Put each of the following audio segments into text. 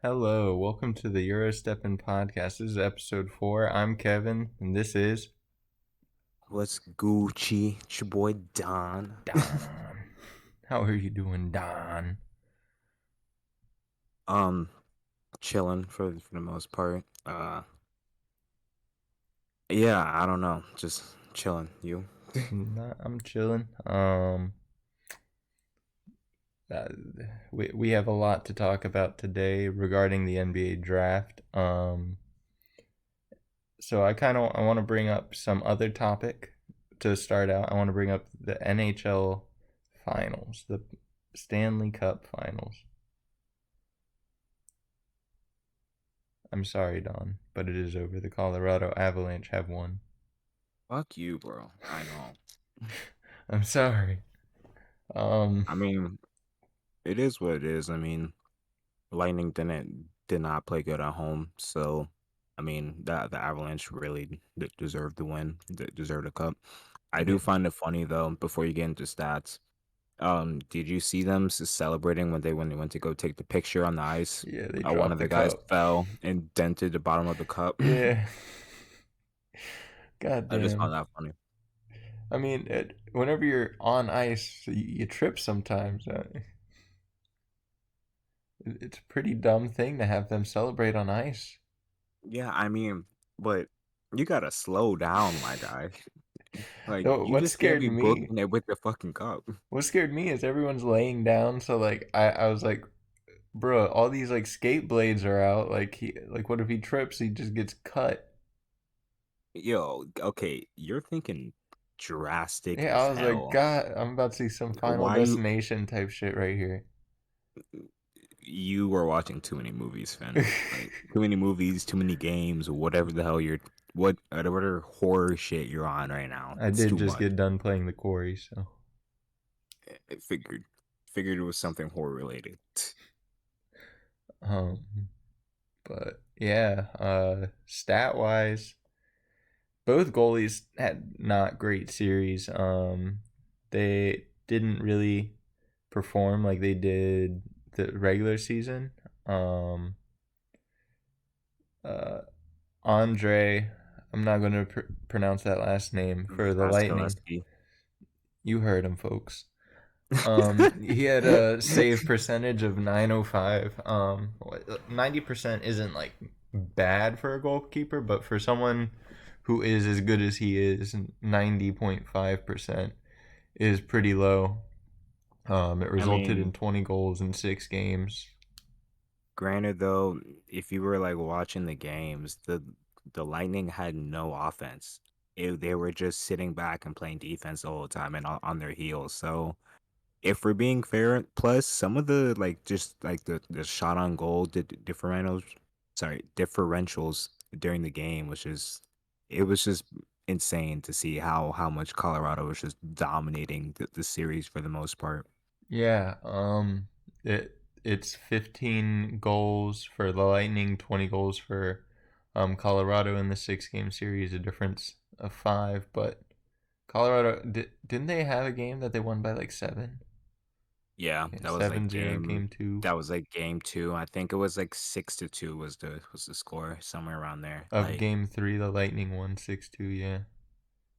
Hello, welcome to the Eurosteppin podcast. This is Ep.4. I'm Kevin, and this is What's Gucci? It's your boy Don. Don. How are you doing, Don? um, Chilling for the most part. Yeah, I don't know, just chilling. You? I'm chilling. Uh, we have a lot to talk about today regarding the NBA draft. So I want to bring up some other topic to start out. I want to bring up the NHL finals, the Stanley Cup finals. I'm sorry, Don, but it is over. The Colorado Avalanche have won. Fuck you, bro. I know. I'm sorry. Um, I mean, it is what it is. I mean, Lightning did not play good at home, so I mean the Avalanche really deserved the win, deserved a cup. I do yeah, find it funny though. Before you get into stats, did you see them celebrating when they went to go take the picture on the ice? yeah, they One dropped of the the guys cup. fell and dented the bottom of the cup. Yeah, god I just damn. found that funny. I mean, whenever you're on ice, you trip sometimes. It's a pretty dumb thing to have them celebrate on ice. Yeah, I mean, but you gotta slow down, my guy. Like No, you just can't be booking it with the fucking cup. what scared me is everyone's laying down. So like, I was like, bro, all these like skate blades are out. Like, what if he trips? He just gets cut. Yo, okay, you're thinking drastic Yeah, as I was like, hell. God, I'm about to see some Final Why Destination type shit right here. you were watching too many movies, Finn. Like too many movies, too many games, whatever the hell whatever horror shit you're on right now. I It's did too just much. get done playing the quarry, so I figured it was something horror related. um, but yeah, stat wise, both goalies had not great series. They didn't really perform like they did the regular season. Um, uh, Andre, I'm not going to pronounce that last name for the Lightning. Vasilevsky. You heard him, folks. He had a save percentage of 905. 90% isn't like bad for a goalkeeper, but for someone who is as good as he is, 90.5% is pretty low. It I resulted in mean, 20 goals in 6 games. granted though, if you were like watching the games, the Lightning had no offense. They were just sitting back and playing defense the whole time and on their heels. So if we're being fair, plus some of the like just like the shot on goal differentials during the game it was just insane to see how much Colorado was just dominating the series for the most part. Yeah, it's 15 goals for the Lightning, 20 goals for Colorado in the 6 game series, a difference of 5. But Colorado didn't they have a game that they won by like 7? Yeah, Yeah, 7-0 game 2 that was like game two. I think it was like 6-2 was the score somewhere around there. of Like game 3. The Lightning won 6-2. Yeah,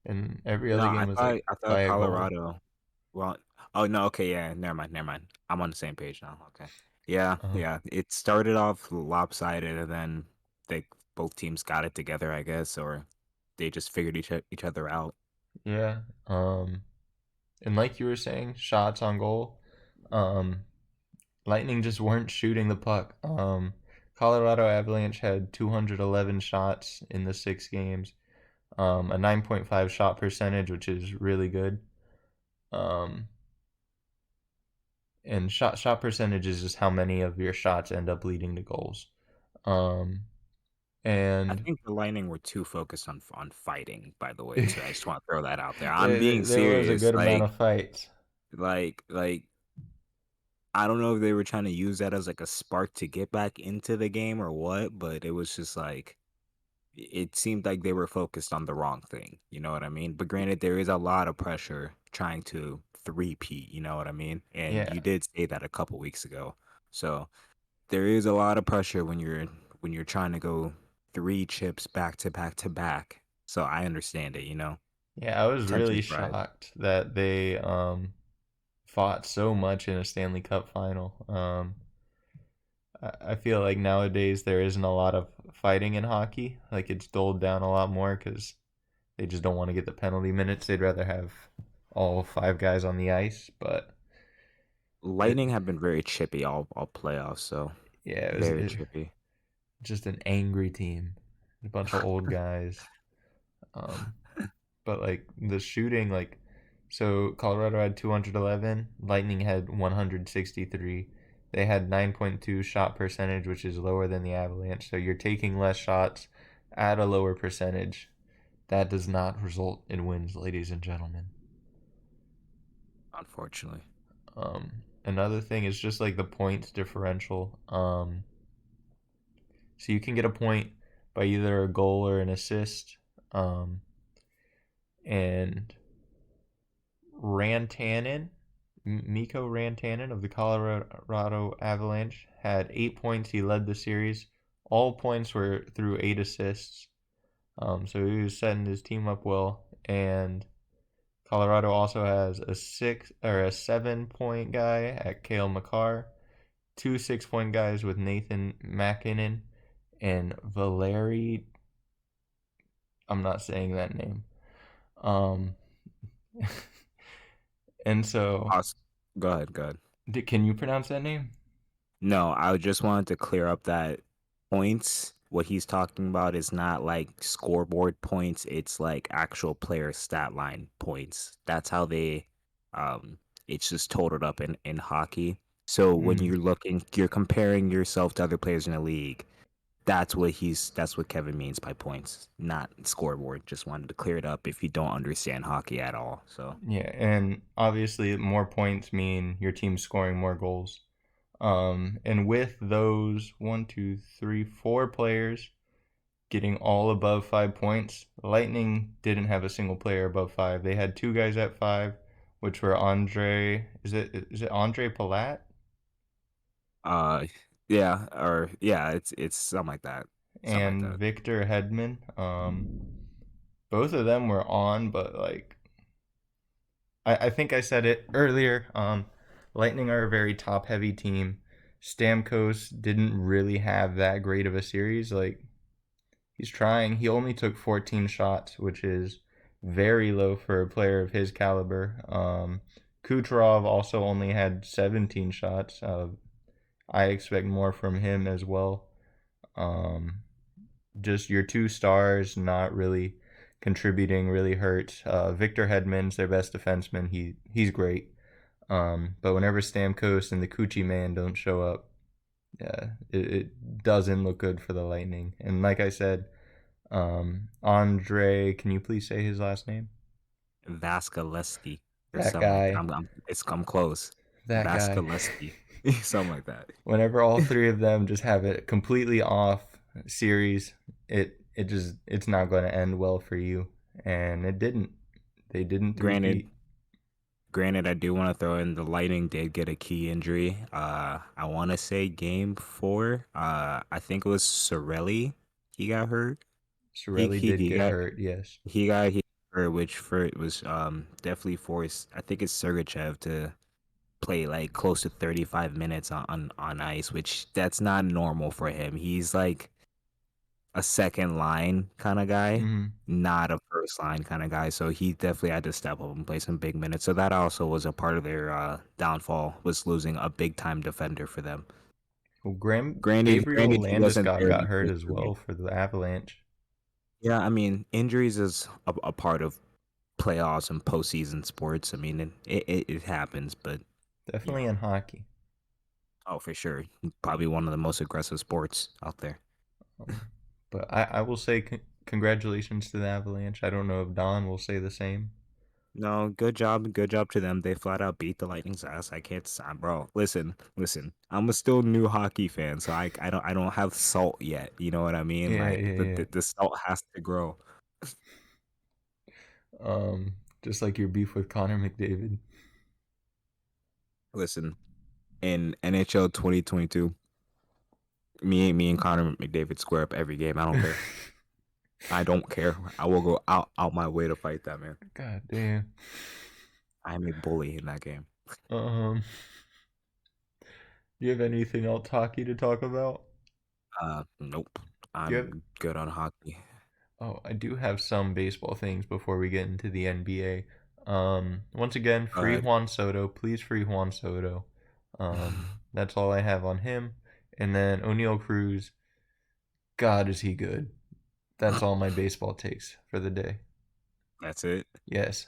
and every no, other game was like I by thought a goal. Colorado. Well, oh no, okay, yeah, never mind. I'm on the same page now. Okay, yeah, Uh, yeah. It started off lopsided, and then they both teams got it together, I guess, or they just figured each other out. yeah. And like you were saying, shots on goal. Um, Lightning just weren't shooting the puck. Colorado Avalanche had 211 shots in the 6 games, a 9.5 shot percentage, which is really good. Um, and shot percentage is just how many of your shots end up leading to goals. Um, I and think the Lightning were too focused on fighting. By the way, there, too. I just want to throw that out there. I'm being there was a serious. good amount of fights. Like I don't know if they were trying to use that as like a spark to get back into the game or what, but it was just like it seemed like they were focused on the wrong thing. You know what I mean? But granted, there is a lot of pressure trying to three-peat, you know what I mean? And Yeah, you did say that a couple weeks ago. So there is a lot of pressure when you're trying to go 3 chips back to back to back. So I understand it, you know. Yeah, I was Tempting really fries. shocked that they fought so much in a Stanley Cup final. I feel like nowadays there isn't a lot of fighting in hockey. Like it's dulled down a lot more because they just don't want to get the penalty minutes. They'd rather have all five guys on the ice. But it, Lightning have been very chippy all playoffs, so yeah, very chippy. just an angry team, a bunch of old guys. Um, but like the shooting, like so Colorado had 211, Lightning had 163. They had 9.2 shot percentage, which is lower than the Avalanche. So you're taking less shots at a lower percentage. That does not result in wins, ladies and gentlemen. Unfortunately. Another thing is just like the points differential. So you can get a point by either a goal or an assist. Um, and Rantanen, Mikko Rantanen of the Colorado Avalanche had 8 points. He led the series. All points were through 8 assists. So he was setting his team up well. And Colorado also has a 7 point guy at Kale McCarr, two 6 point guys with Nathan McKinnon and Valeri. I'm not saying that name. Um, and so, Awes- Go ahead, go ahead. can you pronounce that name? No, I just wanted to clear up that points, what he's talking about is not like scoreboard points, it's like actual player stat line points. That's how they it's just totaled up in hockey. So when Mm, you're comparing yourself to other players in the league, that's what Kevin means by points, not scoreboard. Just wanted to clear it up if you don't understand hockey at all. So yeah, and obviously, more points mean your team scoring more goals. And with those one, two, three, 4 players getting all above 5 points, Lightning didn't have a single player above five. They had two guys at five, which were Andre. Is it Andre Palat uh yeah, or yeah, it's something like that. Something like and that. Victor Hedman? Both of them were on, but like I think I said it earlier. Lightning are a very top heavy team. Stamkos didn't really have that great of a series. Like he's trying. He only took 14 shots, which is very low for a player of his caliber. Kucherov also only had 17 shots. I expect more from him as well. Um, just your two stars not really contributing really hurts. Victor Hedman's their best defenseman. He's great. But whenever Stamkos and the Coochie Man don't show up, yeah, it doesn't look good for the Lightning. And like I said, Andre, can you please say his last name? Vaskaleski or That something like that. guy. I'm close. That guy. Vaskaleski. Something like that. Whenever all three of them just have a completely off series, it's not going to end well for you. And it didn't. They didn't Granted, three-peat. granted, I do want to throw in the Lightning did get a key injury. I want to say game 4. I think it was Sorelli. He got hurt. He Sorelli he did he get got hurt, yes. he hurt, which for it was definitely forced. I think it's Sergachev to play like close to 35 minutes on ice, which that's not normal for him. He's like a second line kind of guy, Mm-hmm. not a first line kind of guy. So he definitely had to step up and play some big minutes. So that also was a part of their downfall, was losing a big time defender for them. Well, Granted, Gabriel he wasn't Landeskog there got the hurt first as 2 games. well for the Avalanche. Yeah, I mean, injuries is a part of playoffs and postseason sports. I mean, it happens, but you Definitely know, in hockey. oh for sure, probably one of the most aggressive sports out there. Um, but I will say congratulations to the Avalanche. I don't know if Don will say the same. No, good job to them. They flat out beat the Lightning's ass. I can't stand, bro. Listen. I'm a still new hockey fan, so I don't have salt yet. You know what I mean? Yeah, Like yeah, yeah. the salt has to grow. Just like your beef with Connor McDavid. Listen, in NHL 2022. Me and Connor McDavid square up every game. I don't care. I don't care. I will go out my way to fight that man. God damn. I am a bully in that game. Um, do you have anything else hockey to talk about? Nope. Do you have? I'm good on hockey. Oh, I do have some baseball things before we get into the NBA. Once again, Go free ahead. Juan Soto. Please free Juan Soto. That's all I have on him. And then O'Neal Cruz. God, is he good? That's all my baseball takes for the day. That's it. Yes.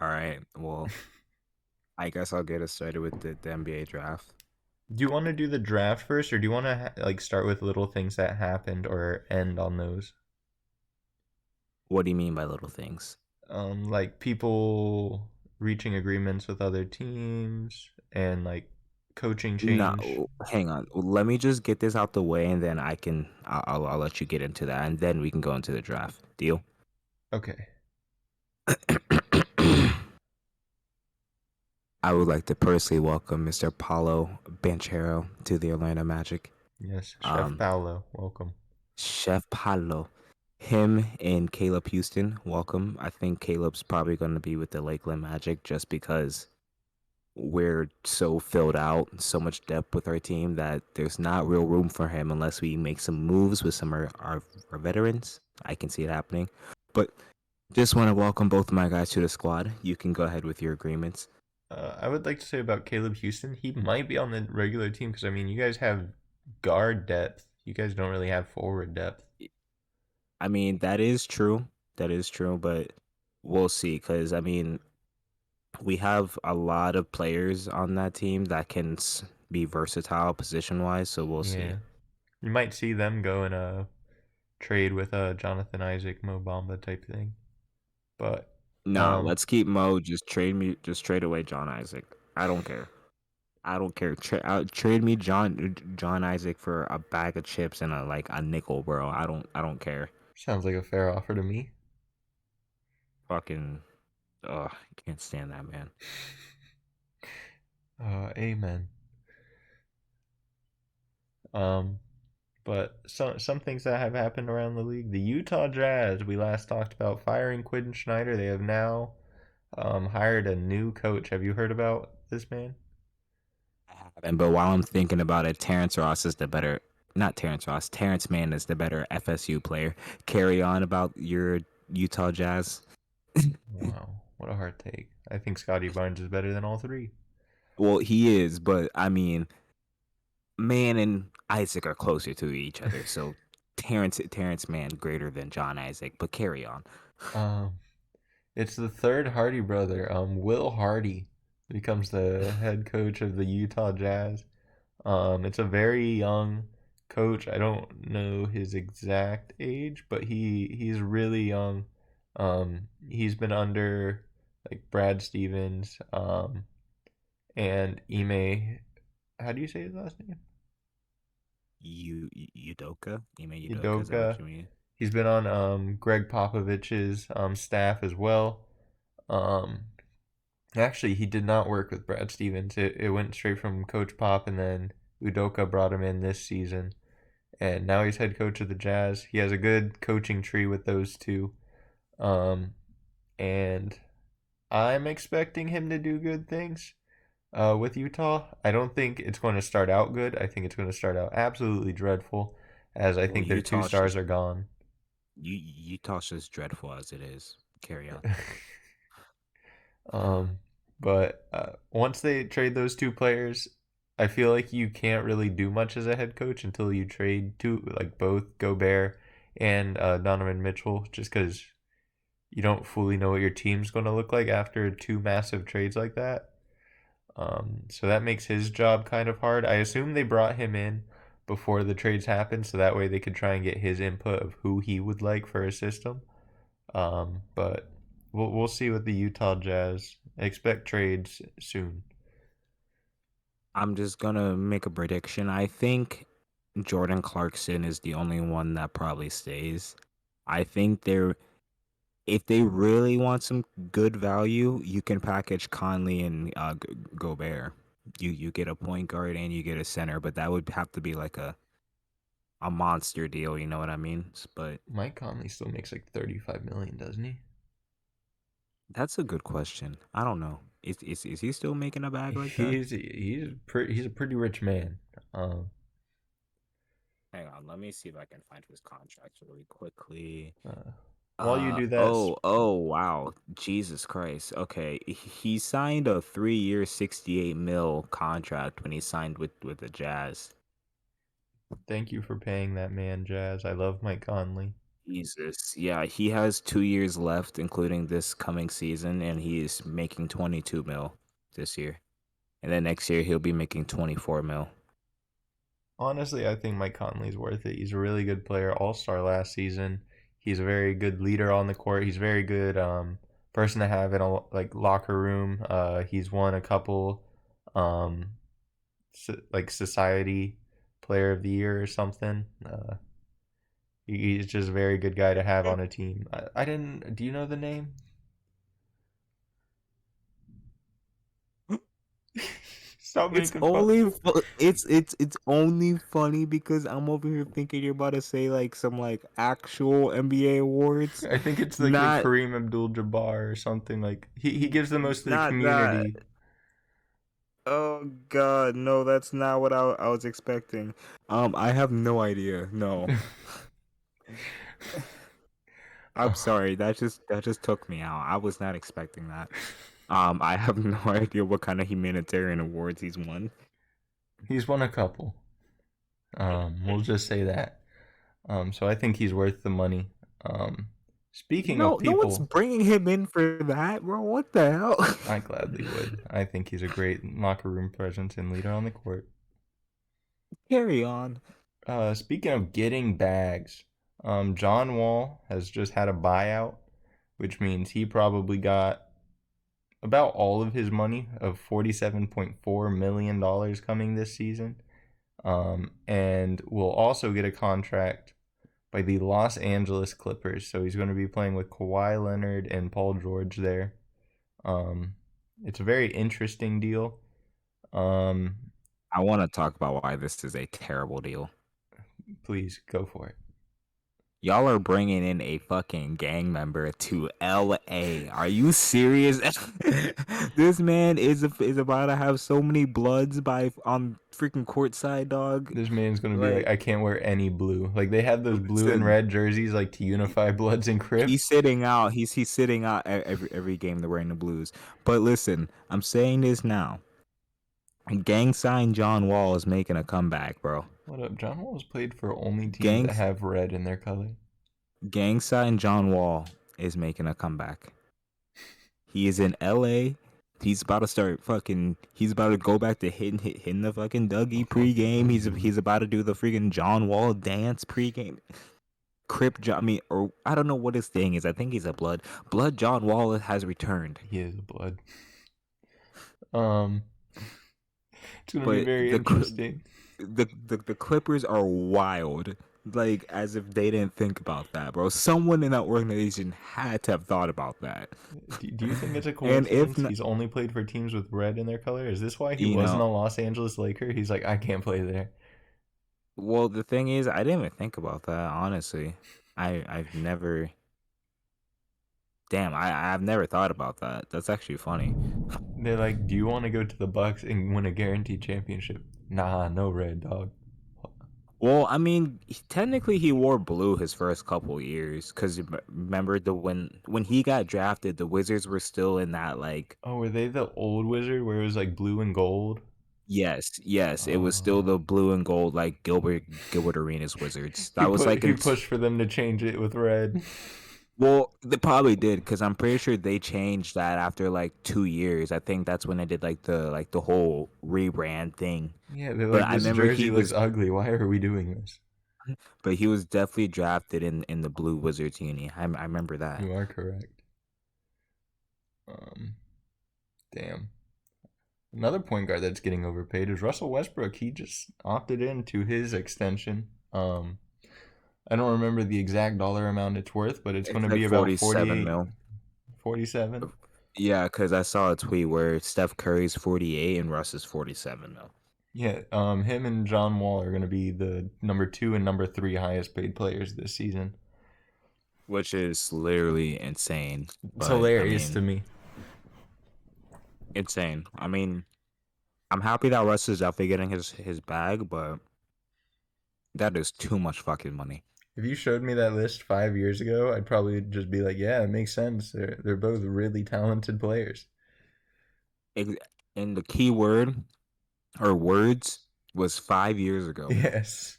All right. Well, I guess I'll get us started with the NBA draft. Do you want to do the draft first, or do you want to like start with little things that happened, or end on those? What do you mean by little things? Like people reaching agreements with other teams and like coaching change. No, hang on. Let me just get this out the way, and then I'll let you get into that, and then we can go into the draft. Deal? Okay. I would like to personally welcome Mr. Paulo Banchero to the Orlando Magic. Yes, Chef Um, Paolo, welcome. Chef Paulo, him and Caleb Houston, welcome. I think Caleb's probably going to be with the Lakeland Magic just because we're so filled out, so much depth with our team that there's not real room for him unless we make some moves with some of our veterans. I can see it happening. But just want to welcome both of my guys to the squad. You can go ahead with your agreements. I would like to say about Caleb Houston, he might be on the regular team because I mean, you guys have guard depth. You guys don't really have forward depth. I mean, that is true. That is true, but we'll see. Because, I mean, we have a lot of players on that team that can be versatile position wise, so we'll see. Yeah, you might see them go in a trade with a Jonathan Isaac, Mo Bamba type thing. But No, um, let's keep Mo. Just trade me. Just trade away John Isaac. I don't care. I don't care. Trade me John Isaac for a bag of chips and a nickel, bro. I don't care. sounds like a fair offer to me. Fucking, ugh, can't stand that man. Amen. Um, but some things that have happened around the league. The Utah Jazz, we last talked about firing Quinn Schneider. They have now hired a new coach. Have you heard about this man? And but while I'm thinking about it, Terrence Ross is the better. Not Terrence Ross. Terrence Mann is the better FSU player. Carry on about your Utah Jazz. Wow, what a hard take. I think Scotty Barnes is better than all three. Well, he is, but I mean, Man and Isaac are closer to each other, so Terrence Mann greater than John Isaac. But carry on. um, it's the third Hardy brother. Will Hardy becomes the head coach of the Utah Jazz. It's a very young coach. I don't know his exact age, but he's really young. He's been under like Brad Stevens, and Ime. How do you say his last name? Udoka? You mean Udoka? Is that what Udoka. you mean? He's been on Greg Popovich's staff as well. Um, Actually, he did not work with Brad Stevens. It went straight from Coach Pop, and then Udoka brought him in this season. And now he's head coach of the Jazz. He has a good coaching tree with those two. Um, and I'm expecting him to do good things with Utah. I don't think it's going to start out good. I think it's going to start out absolutely dreadful, as I Well, think their two stars are gone. Utah's just dreadful as it is. Carry on. um, but once they trade those two players, I feel like you can't really do much as a head coach until you trade two, like both Gobert and Donovan Mitchell, just because you don't fully know what your team's going to look like after two massive trades like that. So that makes his job kind of hard. I assume they brought him in before the trades happened, so that way they could try and get his input of who he would like for a system. But we'll see with the Utah Jazz. Expect trades soon. I'm just gonna make a prediction. I think Jordan Clarkson is the only one that probably stays. I think if they really want some good value, you can package Conley and Gobert. You get a point guard and you get a center, but that would have to be like a monster deal. You know what I mean? But Mike Conley still makes like 35 million, doesn't he? that's a good question. I don't know. Is he still making a bag like that? He's a pretty rich man. Um, Hang on, let me see if I can find his contract really quickly. uh, while you do that, Oh, wow. Jesus Christ. Okay. He signed a 3-year 68 mil contract when he signed with the Jazz. thank you for paying that man, Jazz. I love Mike Conley. Jesus. Yeah, he has 2 years left, including this coming season, and he is making 22 mil this year. And then next year he'll be making 24 mil. Honestly, I think Mike Conley's worth it. He's a really good player, all star last season. He's a very good leader on the court. He's a very good person to have in a like locker room. He's won a couple um, like society player of the year or something. He's just a very good guy to have on a team. I didn't. Do you know the name? Stop It's making fun. only it's only funny because I'm over here thinking you're about to say like some like actual NBA awards, I think it's like the not Kareem Abdul-Jabbar or something. Like he gives the most to the not that. community. Oh God, no, that's not what I was expecting. I have no idea. No, I'm sorry. That just took me out. I was not expecting that. I have no idea what kind of humanitarian awards he's won. He's won a couple. We'll just say that. So I think he's worth the money. Um, speaking of No, no one's people, bringing him in for that, bro. What the hell? I gladly would. I think he's a great locker room presence and leader on the court. Carry on. Speaking of getting bags, John Wall has just had a buyout, which means he probably got about all of his money of $47.4 million coming this season. And will also get a contract by the Los Angeles Clippers. So he's going to be playing with Kawhi Leonard and Paul George there. Um, it's a very interesting deal. Um, I want to talk about why this is a terrible deal. please go for it. Y'all are bringing in a fucking gang member to LA. Are you serious? This man is about to have so many bloods by on freaking courtside, dog. This man's gonna be like, Like, I can't wear any blue. Like they have those blue and listen, red jerseys, like to unify Bloods and he's Crips. sitting out. He's sitting out every game they're wearing the blues. But listen, I'm saying this now. Gang sign John Wall is making a comeback, bro. What up? John Wall has played for only teams that Gangs have red in their color. Gang sign John Wall is making a comeback. He is in LA. He's about to start fucking. He's about to go back to hitting the fucking Dougie pregame. He's about to do the freaking John Wall dance pregame. Crip John. I mean, or I don't know what his thing is. I think he's a blood. John Wall has returned. He is a Blood. Um, it's gonna be But very interesting. the Clippers are wild. Like as if they didn't think about that, bro. Someone in that organization had to have thought about that. Do you think it's a And if coincidence not, he's only played for teams with red in their color? Is this why he you wasn't know, a Los Angeles Laker? He's like, I can't play there. well, the thing is, I didn't even think about that, honestly. I've never damn, I've never thought about that. That's actually funny. They're like, do you want to go to the Bucks and win a guaranteed championship? Nah, no red, dog. Well, I mean, technically he wore blue his first couple years cuz remember the when he got drafted, the Wizards were still in that like Oh, were they the old Wizard where it was like blue and gold? yes, it was still Oh, the blue and gold like Gilbert Arenas Wizards. That was like he in pushed for them to change it with red. well, they probably did because I'm pretty sure they changed that after like 2 years. I think that's when they did like the whole rebrand thing. Yeah, they're But like, I this remember jersey looks ugly. Why are we doing this? he was definitely drafted in the Blue Wizards uni. I remember that. You are correct. Um, damn. Another point guard that's getting overpaid is Russell Westbrook. He just opted into his extension. I don't remember the exact dollar amount it's worth, but it's going It's to like be about 47 48, mil. 47. Yeah, because I saw a tweet where Steph Curry's 48 and Russ is 47 though, Yeah, him and John Wall are going to be the number two and number three highest paid players this season. which is literally insane. It's But I hilarious to mean, me. insane. I mean, I'm happy that Russ is definitely getting his bag, but that is too much fucking money. If you showed me that list 5 years ago, I'd probably just be like, "Yeah, it makes sense. They're both really talented players." Ex- And the key word or words was 5 years ago. Yes.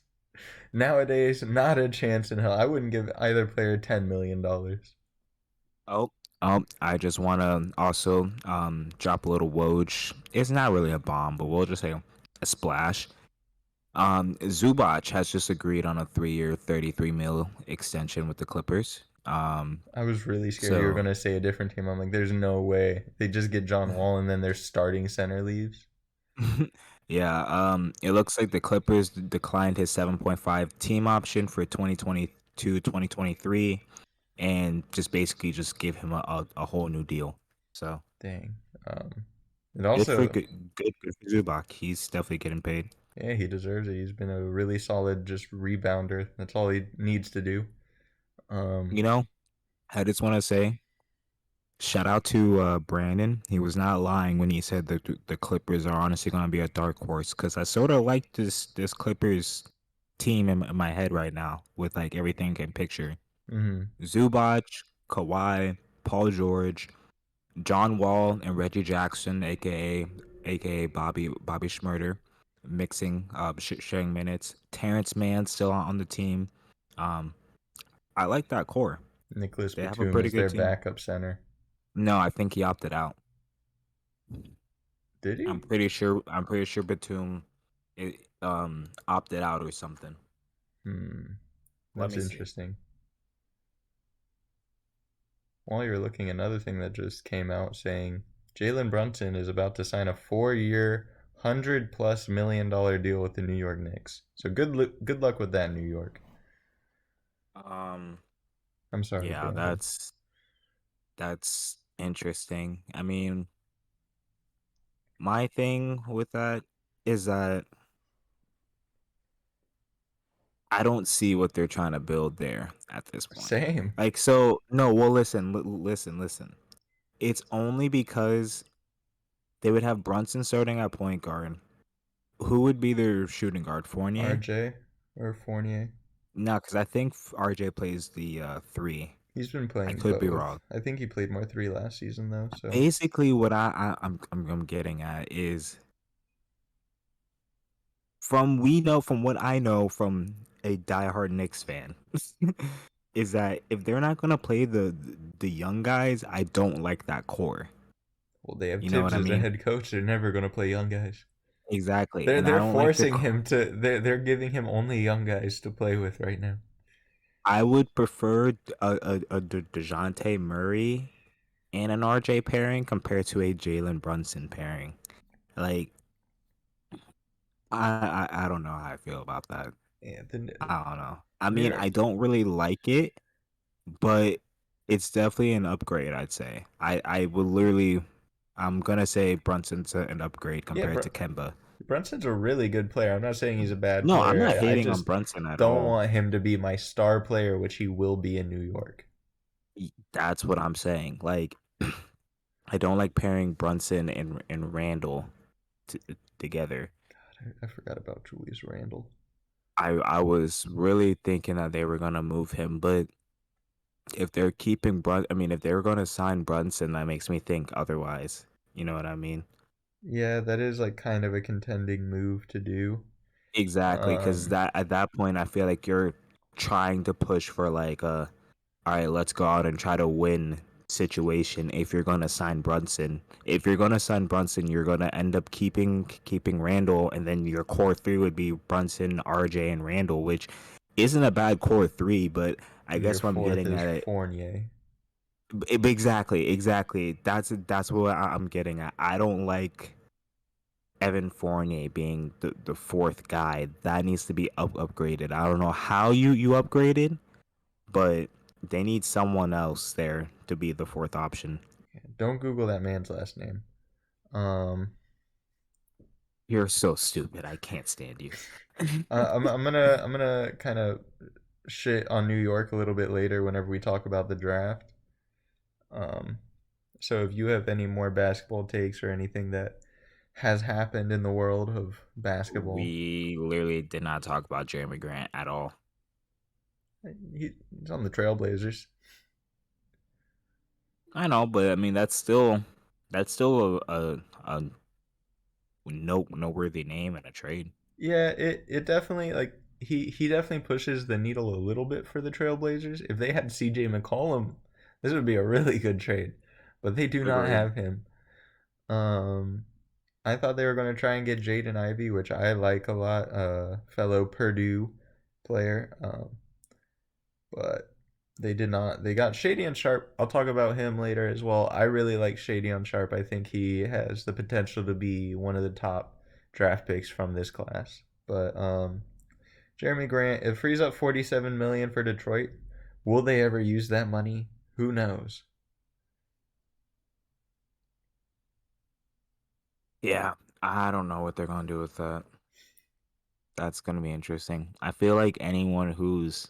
Nowadays, not a chance in hell. I wouldn't give either player $10 million. Oh, I just want to also drop a little Woj. It's not really a bomb, but we'll just say a splash. Zubac has just agreed on a 3-year, 33 mil extension with the Clippers. I was really scared you were So gonna say a different team. I'm like, there's no way they just get John Wall and then their starting center leaves. yeah, it looks like the Clippers declined his 7.5 team option for 2022, 2023, and just basically just give him a whole new deal. So Dang. Um, it good for also, good for Zubac. He's definitely getting paid. yeah, he deserves it. He's been a really solid just rebounder. That's all he needs to do. Um, You know, I just want to say shout out to Brandon. He was not lying when he said that the Clippers are honestly going to be a dark horse because I sort of like this Clippers team in my head right now with like everything in picture. mhm. Zubac, Kawhi, Paul George, John Wall, and Reggie Jackson, aka Bobby Schmurder, mixing sharing minutes. Terrence Mann still on the team. Um, I like that core. Nicholas They have a Batum pretty is good their team. backup center. No, I think he opted out. Did he? I'm pretty sure Batum opted out or something. Hmm. Let That's me see. interesting. While you're looking, another thing that just came out saying Jalen Brunson is about to sign a 4 year, $100+ million deal with the New York Knicks. So good luck with that, New York. Um I'm sorry, yeah, go ahead. that's interesting. I mean, my thing with that is that I don't see what they're trying to build there at this point. Same. Like so no, well listen. It's only because they would have Brunson starting at point guard. Who would be their shooting guard? Fournier? RJ or Fournier. No, because I think RJ plays the three. He's been I playing could be both. wrong. I think he played more three last season though. So Basically, what I'm getting at is from what I know from a diehard Knicks fan, is that if they're not gonna play the young guys, I don't like that core. well, they have You know what Tibbs I as a mean? head coach. They're never gonna play young guys. Exactly, They're and I they're don't like the. forcing him to. They're giving him only young guys to play with right now. I would prefer a Dejounte Murray and an RJ pairing compared to a Jalen Brunson pairing. Like I don't know how I feel about that. Yeah, I don't know. I New mean, I York. don't really like it, but it's definitely an upgrade, I'd say. I would literally I'm gonna say Brunson's an upgrade Yeah, compared to Kemba. Brunson's a really good player. I'm not saying he's a bad No, I'm player. not I hating on just Brunson at don't all. want him to be my star player, which he will be in New York. That's what I'm saying. Like I don't like pairing Brunson and Randall together. God, I forgot about Julius Randle. I was really thinking that they were gonna move him, but if they're keeping I mean, if they're gonna sign Brunson, that makes me think otherwise. You know what I mean? Yeah, that is like kind of a contending move to do. Exactly, because Um, that at that point, I feel like you're trying to push for like a, all right, let's go out and try to win situation. If you're gonna sign Brunson, if you're gonna sign Brunson, you're gonna end up keeping Randall, and then your core three would be Brunson, RJ, and Randall, which isn't a bad core three, but I and your guess what I'm fourth getting is at it. Fournier. Exactly. That's what I'm getting at. I don't like Evan Fournier being the fourth guy. That needs to be upgraded. I don't know how you upgraded, but they need someone else there to be the fourth option. Don't Google that man's last name. Um, You're so stupid. I can't stand you. I'm gonna kind of shit on New York a little bit later whenever we talk about the draft. Um, so if you have any more basketball takes or anything that has happened in the world of basketball, We literally did not talk about Jeremy Grant at all. he's on the Trailblazers. I know, but I mean that's still a noteworthy name in a trade. Yeah, it definitely like he definitely pushes the needle a little bit for the Trailblazers. If they had CJ McCollum, this would be a really good trade. But they do not Agreed. have him. Um I thought they were going to try and get Jaden Ivey, which I like a lot, fellow Purdue player. But they did not. They got Shady and Sharp. I'll talk about him later as well. I really like Shady on Sharp. I think he has the potential to be one of the top draft picks from this class. But Jeremy Grant, it frees up 47 million for Detroit. Will they ever use that money? Who knows? Yeah, I don't know what they're gonna do with that. That's gonna be interesting. I feel like anyone who's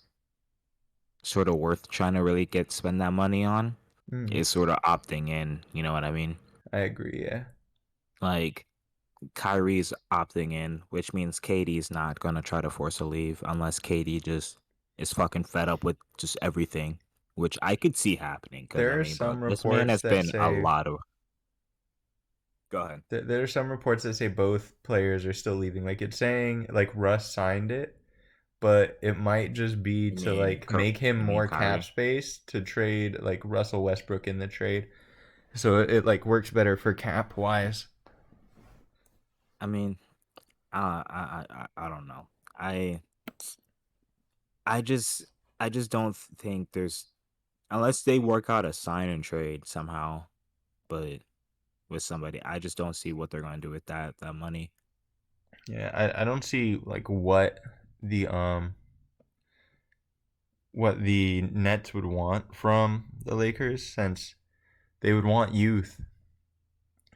sort of worth trying to really get spend that money on Mm, is sort of opting in. You know what I mean? I agree. Yeah, Like Kyrie's opting in, which means Katie's not gonna try to force a leave unless Katie just is fucking fed up with just everything, which I could see happening. Because I there are mean, bro, some this man reports has that been a say lot of. Go ahead. there are some reports that say both players are still leaving. Like it's saying like Russ signed it, but it might just be You to mean, like make him you mean more cap Kyrie? space to trade like Russell Westbrook in the trade. So it like works better for cap wise. I mean, I don't know. I I just I just don't think there's unless they work out a sign and trade somehow, but with somebody, I just don't see what they're gonna do with that money. Yeah, I don't see like the um what the Nets would want from the Lakers since they would want youth.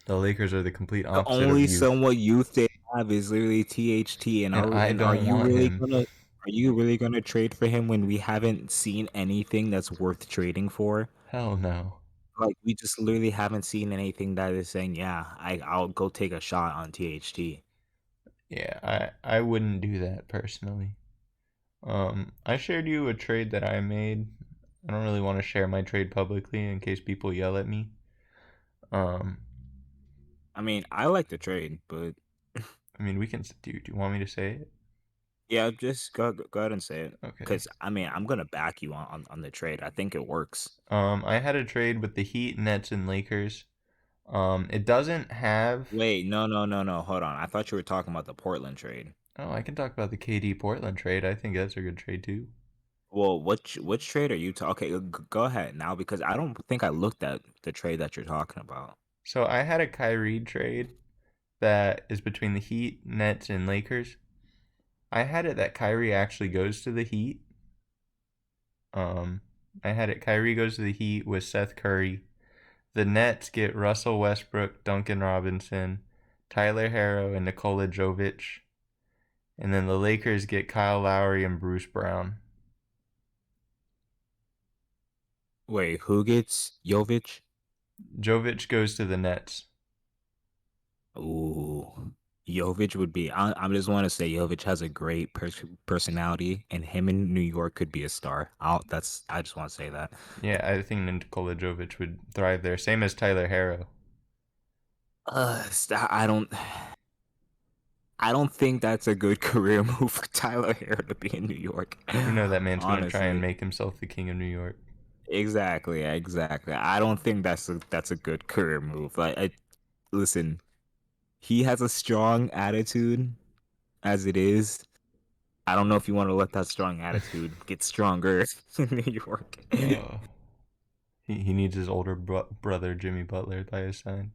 The Lakers are the complete The opposite of only youth, somewhat youth they have is literally THT, and and are I and are don't you want really him. gonna trade for him when we haven't seen anything that's worth trading for? Hell no. Like we just literally haven't seen anything that is saying, yeah, I'll go take a shot on THT. Yeah, I wouldn't do that personally. I shared you a trade that I made. I don't really want to share my trade publicly in case people yell at me. Um, I mean, I like the trade, but I mean, we can. Do you want me to say it? yeah, just go ahead and say it. Okay. Because I mean, I'm gonna back you on the trade. I think it works. I had a trade with the Heat, Nets, and Lakers. It doesn't have. Wait, no. Hold on. I thought you were talking about the Portland trade. Oh, I can talk about the KD Portland trade. I think that's a good trade too. Well, which trade are you talking? Okay, go ahead now because I don't think I looked at the trade that you're talking about. So I had a Kyrie trade that is between the Heat, Nets, and Lakers. I had it that Kyrie actually goes to the Heat. Um, I had it Kyrie goes to the Heat with Seth Curry. The Nets get Russell Westbrook, Duncan Robinson, Tyler Harrow, and Nikola Jovic. And then the Lakers get Kyle Lowry and Bruce Brown. Wait, who gets Jovic? Jovic goes to the Nets. Ooh, Jovic would be. I just want to say Jovic has a great personality, and him in New York could be a star. I just want to say that. Yeah, I think Nikola Jovic would thrive there. Same as Tyler Harrow. I don't. I don't think that's a good career move for Tyler Hero to be in New York. You know that man's going to try and Honestly, make himself the king of New York. exactly. I don't think that's a good career move. Listen, he has a strong attitude as it is. I don't know if you want to let that strong attitude get stronger in New York. Uh, he needs his older brother Jimmy Butler by his side.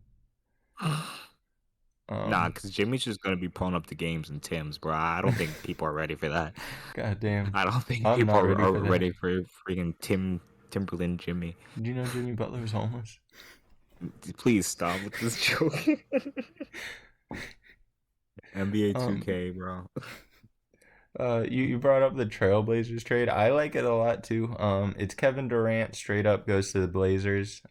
Nah, Um, because Jimmy's just gonna be pulling up the games and Tim's, bro. I don't think people are ready for that. God damn, I don't think I'm people not ready are for that. ready for freaking Timberland Jimmy. Did you know Jimmy Butler was homeless? Please stop with this joke. NBA Um, 2K, bro. you brought up the Trailblazers trade. I like it a lot too. It's Kevin Durant straight up goes to the Blazers.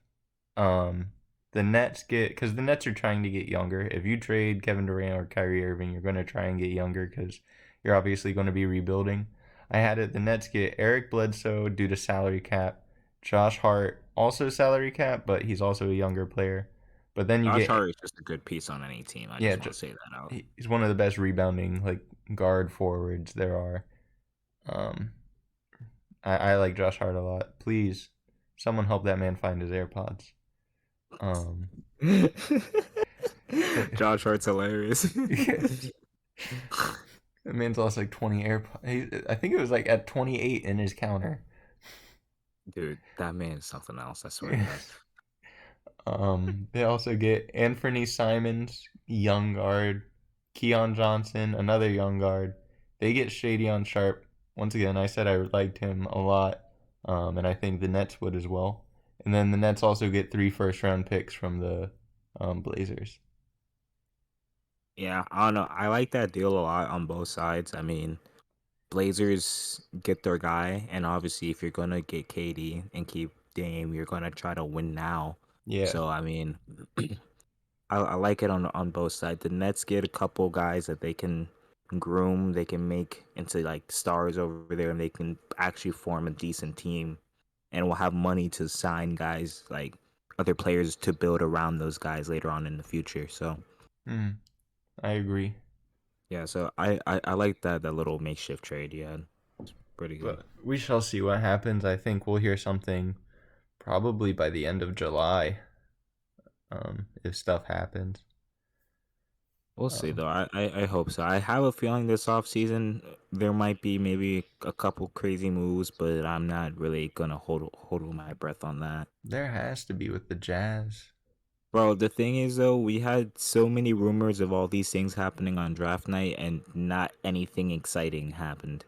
Um, the Nets get because the Nets are trying to get younger. If you trade Kevin Durant or Kyrie Irving, you're going to try and get younger because you're obviously going to be rebuilding. I had it. The Nets get Eric Bledsoe due to salary cap. Josh Hart also salary cap, but he's also a younger player. But then you Josh get Hart is just a good piece on any team. I yeah, just want to say that out. he's one of the best rebounding like guard forwards there are. Um, I like Josh Hart a lot. Please, someone help that man find his AirPods. Um, Josh Hart's hilarious. that man's lost like 20 AirPods. I think it was like at 28 in his counter. Dude, that man is something else. I swear to God. They also get Anthony Simons, young guard, Keon Johnson, another young guard. They get Shady on Sharp. Once again, I said I liked him a lot, and I think the Nets would as well. And then the Nets also get 3 first round picks from the Blazers. Yeah, I don't know. I like that deal a lot on both sides. I mean, Blazers get their guy, and obviously, if you're gonna get KD and keep Dame, you're gonna try to win now. Yeah. So, I mean, I like it on both sides. The Nets get a couple guys that they can groom, they can make into like stars over there, and they can actually form a decent team, and will have money to sign guys like other players to build around those guys later on in the future. So Mm, I agree. yeah, so I like that little makeshift trade. Yeah, it's pretty good. But we shall see what happens. I think we'll hear something probably by the end of July, if stuff happens. We'll see Um, though. I hope so. I have a feeling this off season there might be maybe a couple crazy moves, but I'm not really gonna hold my breath on that. there has to be with the Jazz. Bro, the thing is though, we had so many rumors of all these things happening on draft night and not anything exciting happened,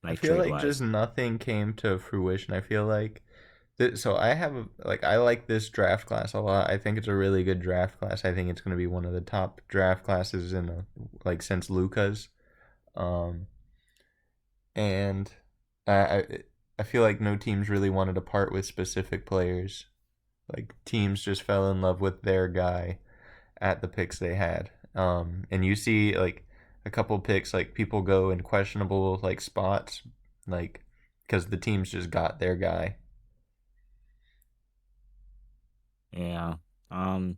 I like feel trade like just wise. nothing came to fruition. I feel like so I have like I like this draft class a lot. I think it's a really good draft class. I think it's going to be one of the top draft classes in like since Luca's. Um, and I I feel like no teams really wanted to part with specific players. Like teams just fell in love with their guy at the picks they had. And you see like a couple picks like people go in questionable like spots, like because the teams just got their guy. Yeah. Um,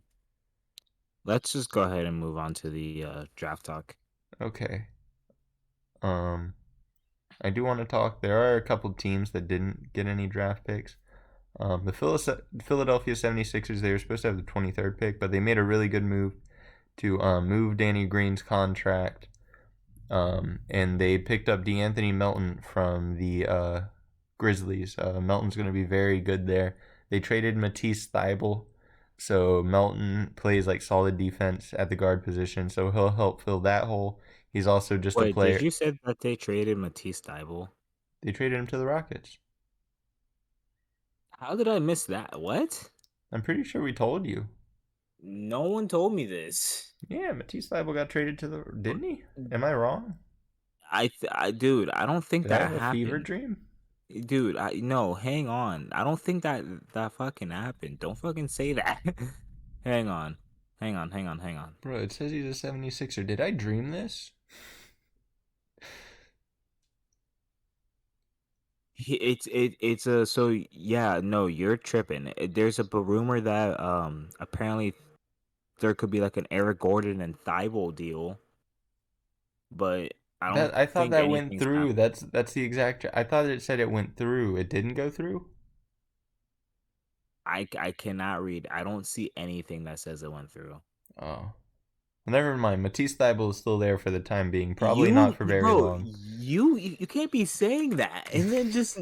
let's just go ahead and move on to the draft talk. Okay. Um, I do want to talk. There are a couple teams that didn't get any draft picks. The Philadelphia 76ers, they were supposed to have the 23rd pick, but they made a really good move to move Danny Green's contract. And they picked up DeAnthony Melton from the Grizzlies. Melton's going to be very good there. They traded Matisse Thybulle, so Melton plays like solid defense at the guard position, so he'll help fill that hole. He's also just a Wait, did player. you say that they traded Matisse Thybulle? They traded him to the Rockets. How did I miss that? What? I'm pretty sure we told you. No one told me this. Yeah, Matisse Thybulle got traded to the. Didn't he? Am I wrong? Dude, I don't think Did I that have a fever happened. dream? Dude, no, hang on. I don't think that fucking happened. Don't fucking say that. Hang on. Hang on. Bro, it says he's a 76er. Did I dream this? It's a so yeah, no, you're tripping. There's a rumor that apparently there could be like an Eric Gordon and Thibault deal, but I don't That I thought think that went anything's through. happened. That's the exact. I thought it said it went through. It didn't go through. I cannot read. I don't see anything that says it went through. Oh, well, never mind. Matisse Thybulle is still there for the time being. Probably not for very Bro, long. you can't be saying that and then just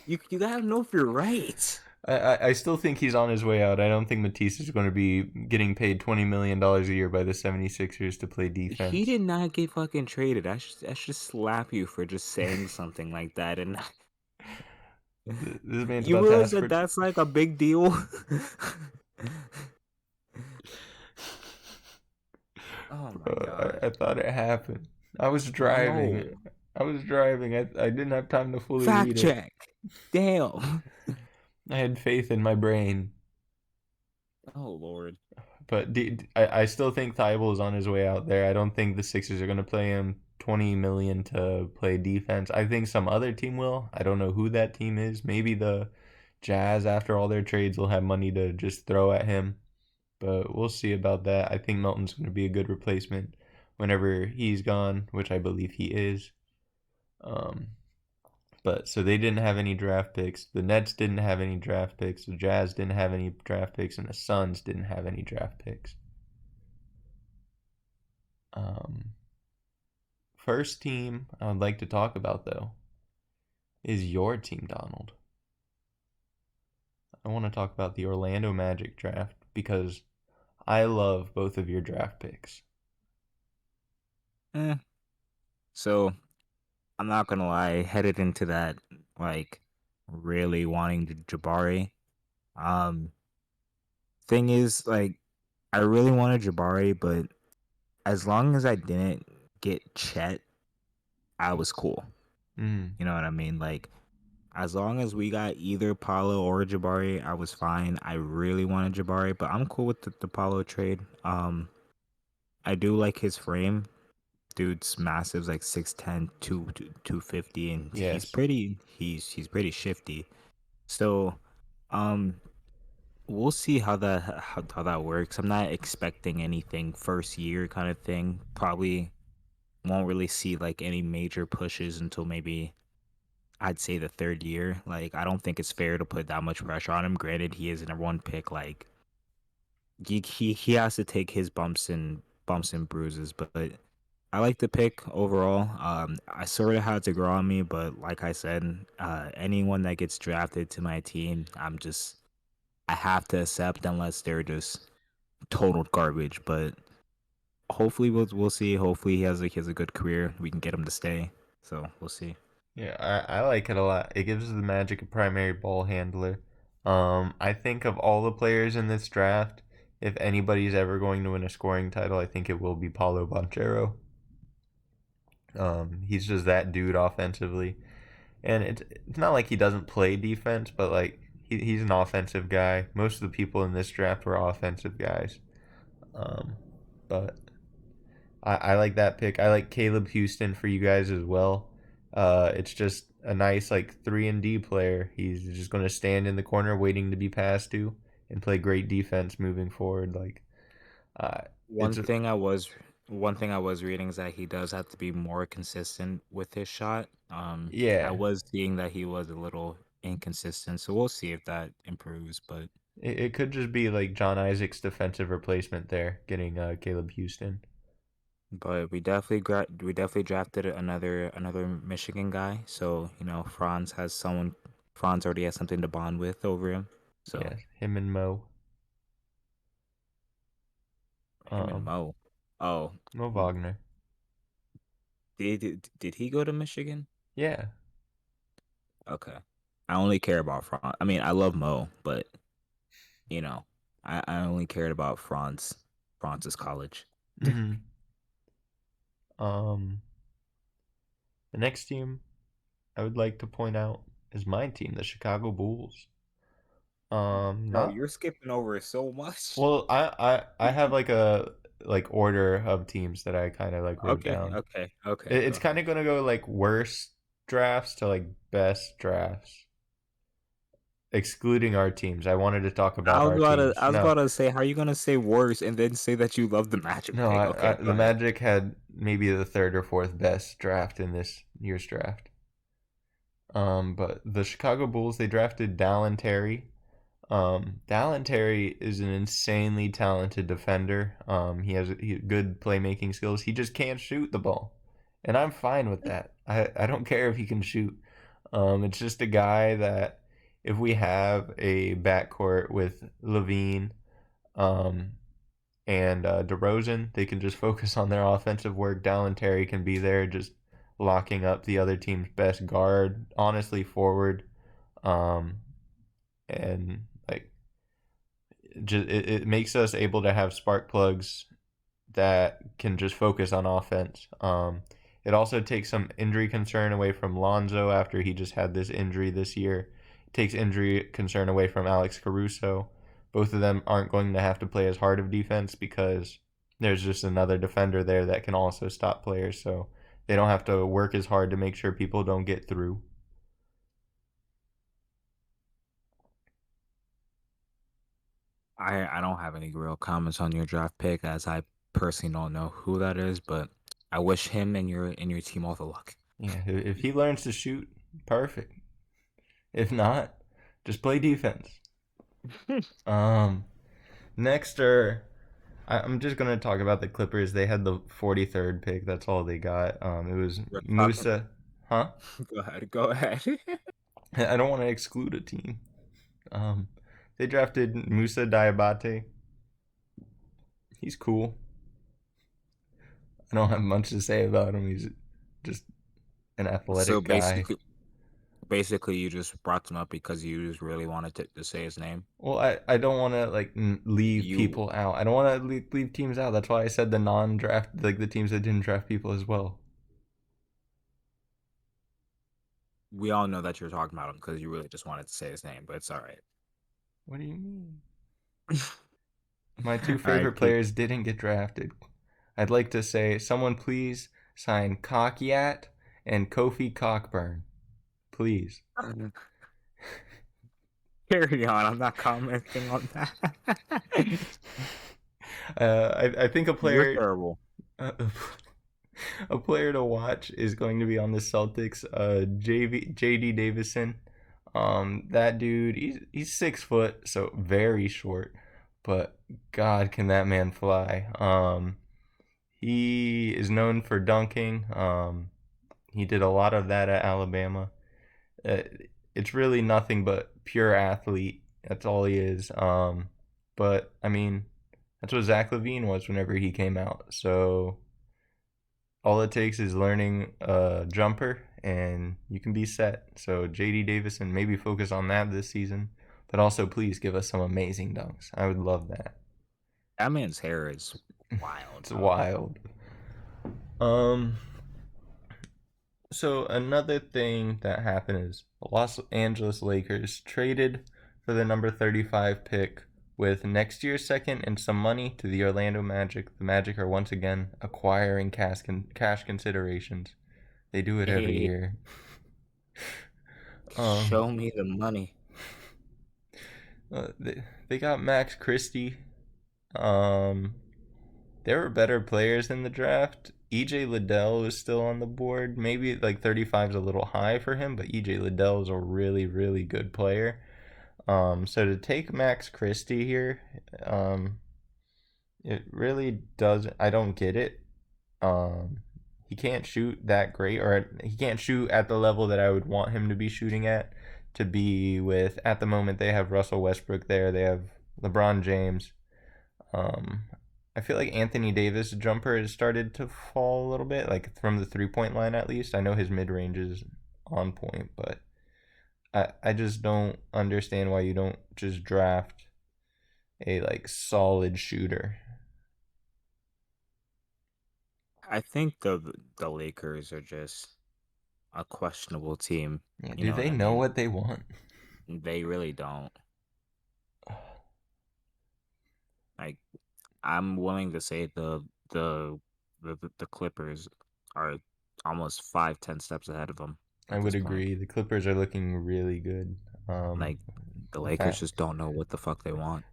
you gotta know if you're right. I still think he's on his way out. I don't think Matisse is going to be getting paid $20 million a year by the 76ers to play He defense. did not get fucking traded. I should slap you for just saying something like that. And This man's you about to realize ask that for. that's like a big deal. I thought it happened. I was driving. No. I was driving. I didn't have time to fully Fact read it. check. Damn. I had faith in my brain. Oh Lord. But I still think Thibault is on his way out there. I don't think the Sixers are going to play him 20 million to play defense. I think some other team will. I don't know who that team is. Maybe the Jazz, after all their trades, will have money to just throw at him. But we'll see about that. I think Melton's going to be a good replacement whenever he's gone, which I believe he is. Um, but so they didn't have any draft picks. The Nets didn't have any draft picks. The Jazz didn't have any draft picks, and the Suns didn't have any draft picks. Um, First team I would like to talk about though is your team, Donald. I want to talk about the Orlando Magic draft because I love both of your draft picks. Eh. So I'm not gonna lie, headed into that like really wanting to Jabari. Um thing is like I really wanted Jabari, but as long as I didn't get Chet, I was cool. Mm, You know what I mean? Like as long as we got either Paulo or Jabari, I was fine. I really wanted Jabari, but I'm cool with the Paulo trade. I do like his frame. Dude's massive, like 6'10", 250, and yes. he's pretty shifty. So, um, we'll see how that works. I'm not expecting anything first year kind of thing. Probably won't really see like any major pushes until maybe I'd say the third year. Like I don't think it's fair to put that much pressure on him. Granted, he is a number one pick. Like he has to take his bumps and bruises, but I like the pick overall. I sort of had to grow on me, but like I said, anyone that gets drafted to my team, I have to accept unless they're just total garbage. But hopefully we'll see. Hopefully he has a good career. We can get him to stay. So we'll see. Yeah, I like it a lot. It gives the Magic a primary ball handler. I think of all the players in this draft, if anybody's ever going to win a scoring title, I think it will be Paulo Banchero. He's just that dude offensively, and it's not like he doesn't play defense, but like he's an offensive guy. Most of the people in this draft were offensive guys. Um, but I like that pick. I like Caleb Houston for you guys as well. It's just a nice like 3 and D player. He's just going to stand in the corner waiting to be passed to and play great defense moving forward. Like uh, One it's thing I was one thing I was reading is that he does have to be more consistent with his shot. I yeah. was seeing that he was a little inconsistent, so we'll see if that improves. It could just be like John Isaac's defensive replacement there, getting Caleb Houston. But we definitely drafted another Michigan guy. So you know, Franz already has something to bond with over him. So Yeah, him and Mo. him and Um, Mo. Oh, Mo Wagner. did he go to Michigan? Yeah. Okay. I only care about Franz. I mean, I love Mo, but you know, I only cared about Franz's college. Mm-hmm. Um, the next team I would like to point out is my team, the Chicago Bulls. Bro, Not you're skipping over so much. well. I have like a like order of teams that I kind of like wrote Okay, down. okay. Go It's kind ahead. of gonna go like worst drafts to like best drafts, excluding our teams. I wanted to talk about our teams. I was No, about to say, how are you gonna say worse and then say that you love the Magic no. pick? Okay, go The ahead. Magic had maybe the third or fourth best draft in this year's draft. But the Chicago Bulls they drafted Dallin Terry. Dallin Terry is an insanely talented defender. He has good playmaking skills. He just can't shoot the ball, and I'm fine with that. I don't care if he can shoot. It's just a guy that if we have a backcourt with Levine, um, and DeRozan, they can just focus on their offensive work. Dallin Terry can be there, just locking up the other team's best guard, honestly forward, um, and like just it makes us able to have spark plugs that can just focus on offense. It also takes some injury concern away from Lonzo after he just had this injury this year. It takes injury concern away from Alex Caruso. Both of them aren't going to have to play as hard of defense because there's just another defender there that can also stop players. So they don't have to work as hard to make sure people don't get through. I don't have any real comments on your draft pick as I personally don't know who that is, but I wish him and your team all the luck. Yeah, if he learns to shoot, perfect. If not, just play defense. Um, next are I'm just gonna talk about the Clippers. They had the 43rd pick. That's all they got. It was We're talking. Musa. Huh? Go ahead. Go ahead. I don't want to exclude a team. Um, they drafted Musa Diabate. He's cool. I don't have much to say about him. He's just an So athletic guy. basically, you just brought him up because you just really wanted to say his name. Well, I don't want to like leave You, people out. I don't want to leave teams out. That's why I said the non-draft, like the teams that didn't draft people as well. we all know that you're talking about him because you really just wanted to say his name, but it's all right. What do you mean? My two All right, favorite players didn't get drafted. I'd like to say, someone please sign Cockeyat and Kofi Cockburn. Please. carry on. I'm not commenting on that. I think You're terrible. uh, a player to watch is going to be on the Celtics. JD Davison. That dude, he's 6 foot, so very short, but God, can that man fly? He is known for dunking. He did a lot of that at Alabama. Uh, it's really nothing but pure athlete. That's all he is. But I mean, that's what Zach Levine was whenever he came out. So all it takes is learning a jumper, and you can be set. So JD Davison, maybe focus on that this season, but also please give us some amazing dunks. I would love that. That man's hair is wild, It's bro. wild. Um, So another thing that happened is the Los Angeles Lakers traded for the number 35 pick with next year's second and some money to the Orlando Magic. The Magic are once again acquiring cash considerations. They do it every Hey, year. Um, show me the money. they got Max Christie. Um, there were better players in the draft. EJ Liddell is still on the board. Maybe like 35 is a little high for him, but EJ Liddell is a really, really good player. So to take Max Christie here, um, it really does. I don't get it. Um, he can't shoot that great, or he can't shoot at the level that I would want him to be shooting at. To be with at the moment, they have Russell Westbrook there. They have LeBron James. Um, I feel like Anthony Davis' jumper has started to fall a little bit, like from the 3 point line at least. I know his mid range is on point, but I just don't understand why you don't just draft a like solid shooter. I think the Lakers are just a questionable team. Yeah, You do know what they I know mean? what they want? They really don't. Like I'm willing to say the Clippers are almost 5, 10 steps ahead of them I at would this point. agree. The Clippers are looking really good. Um, Like the the Lakers fat just don't know what the fuck they want.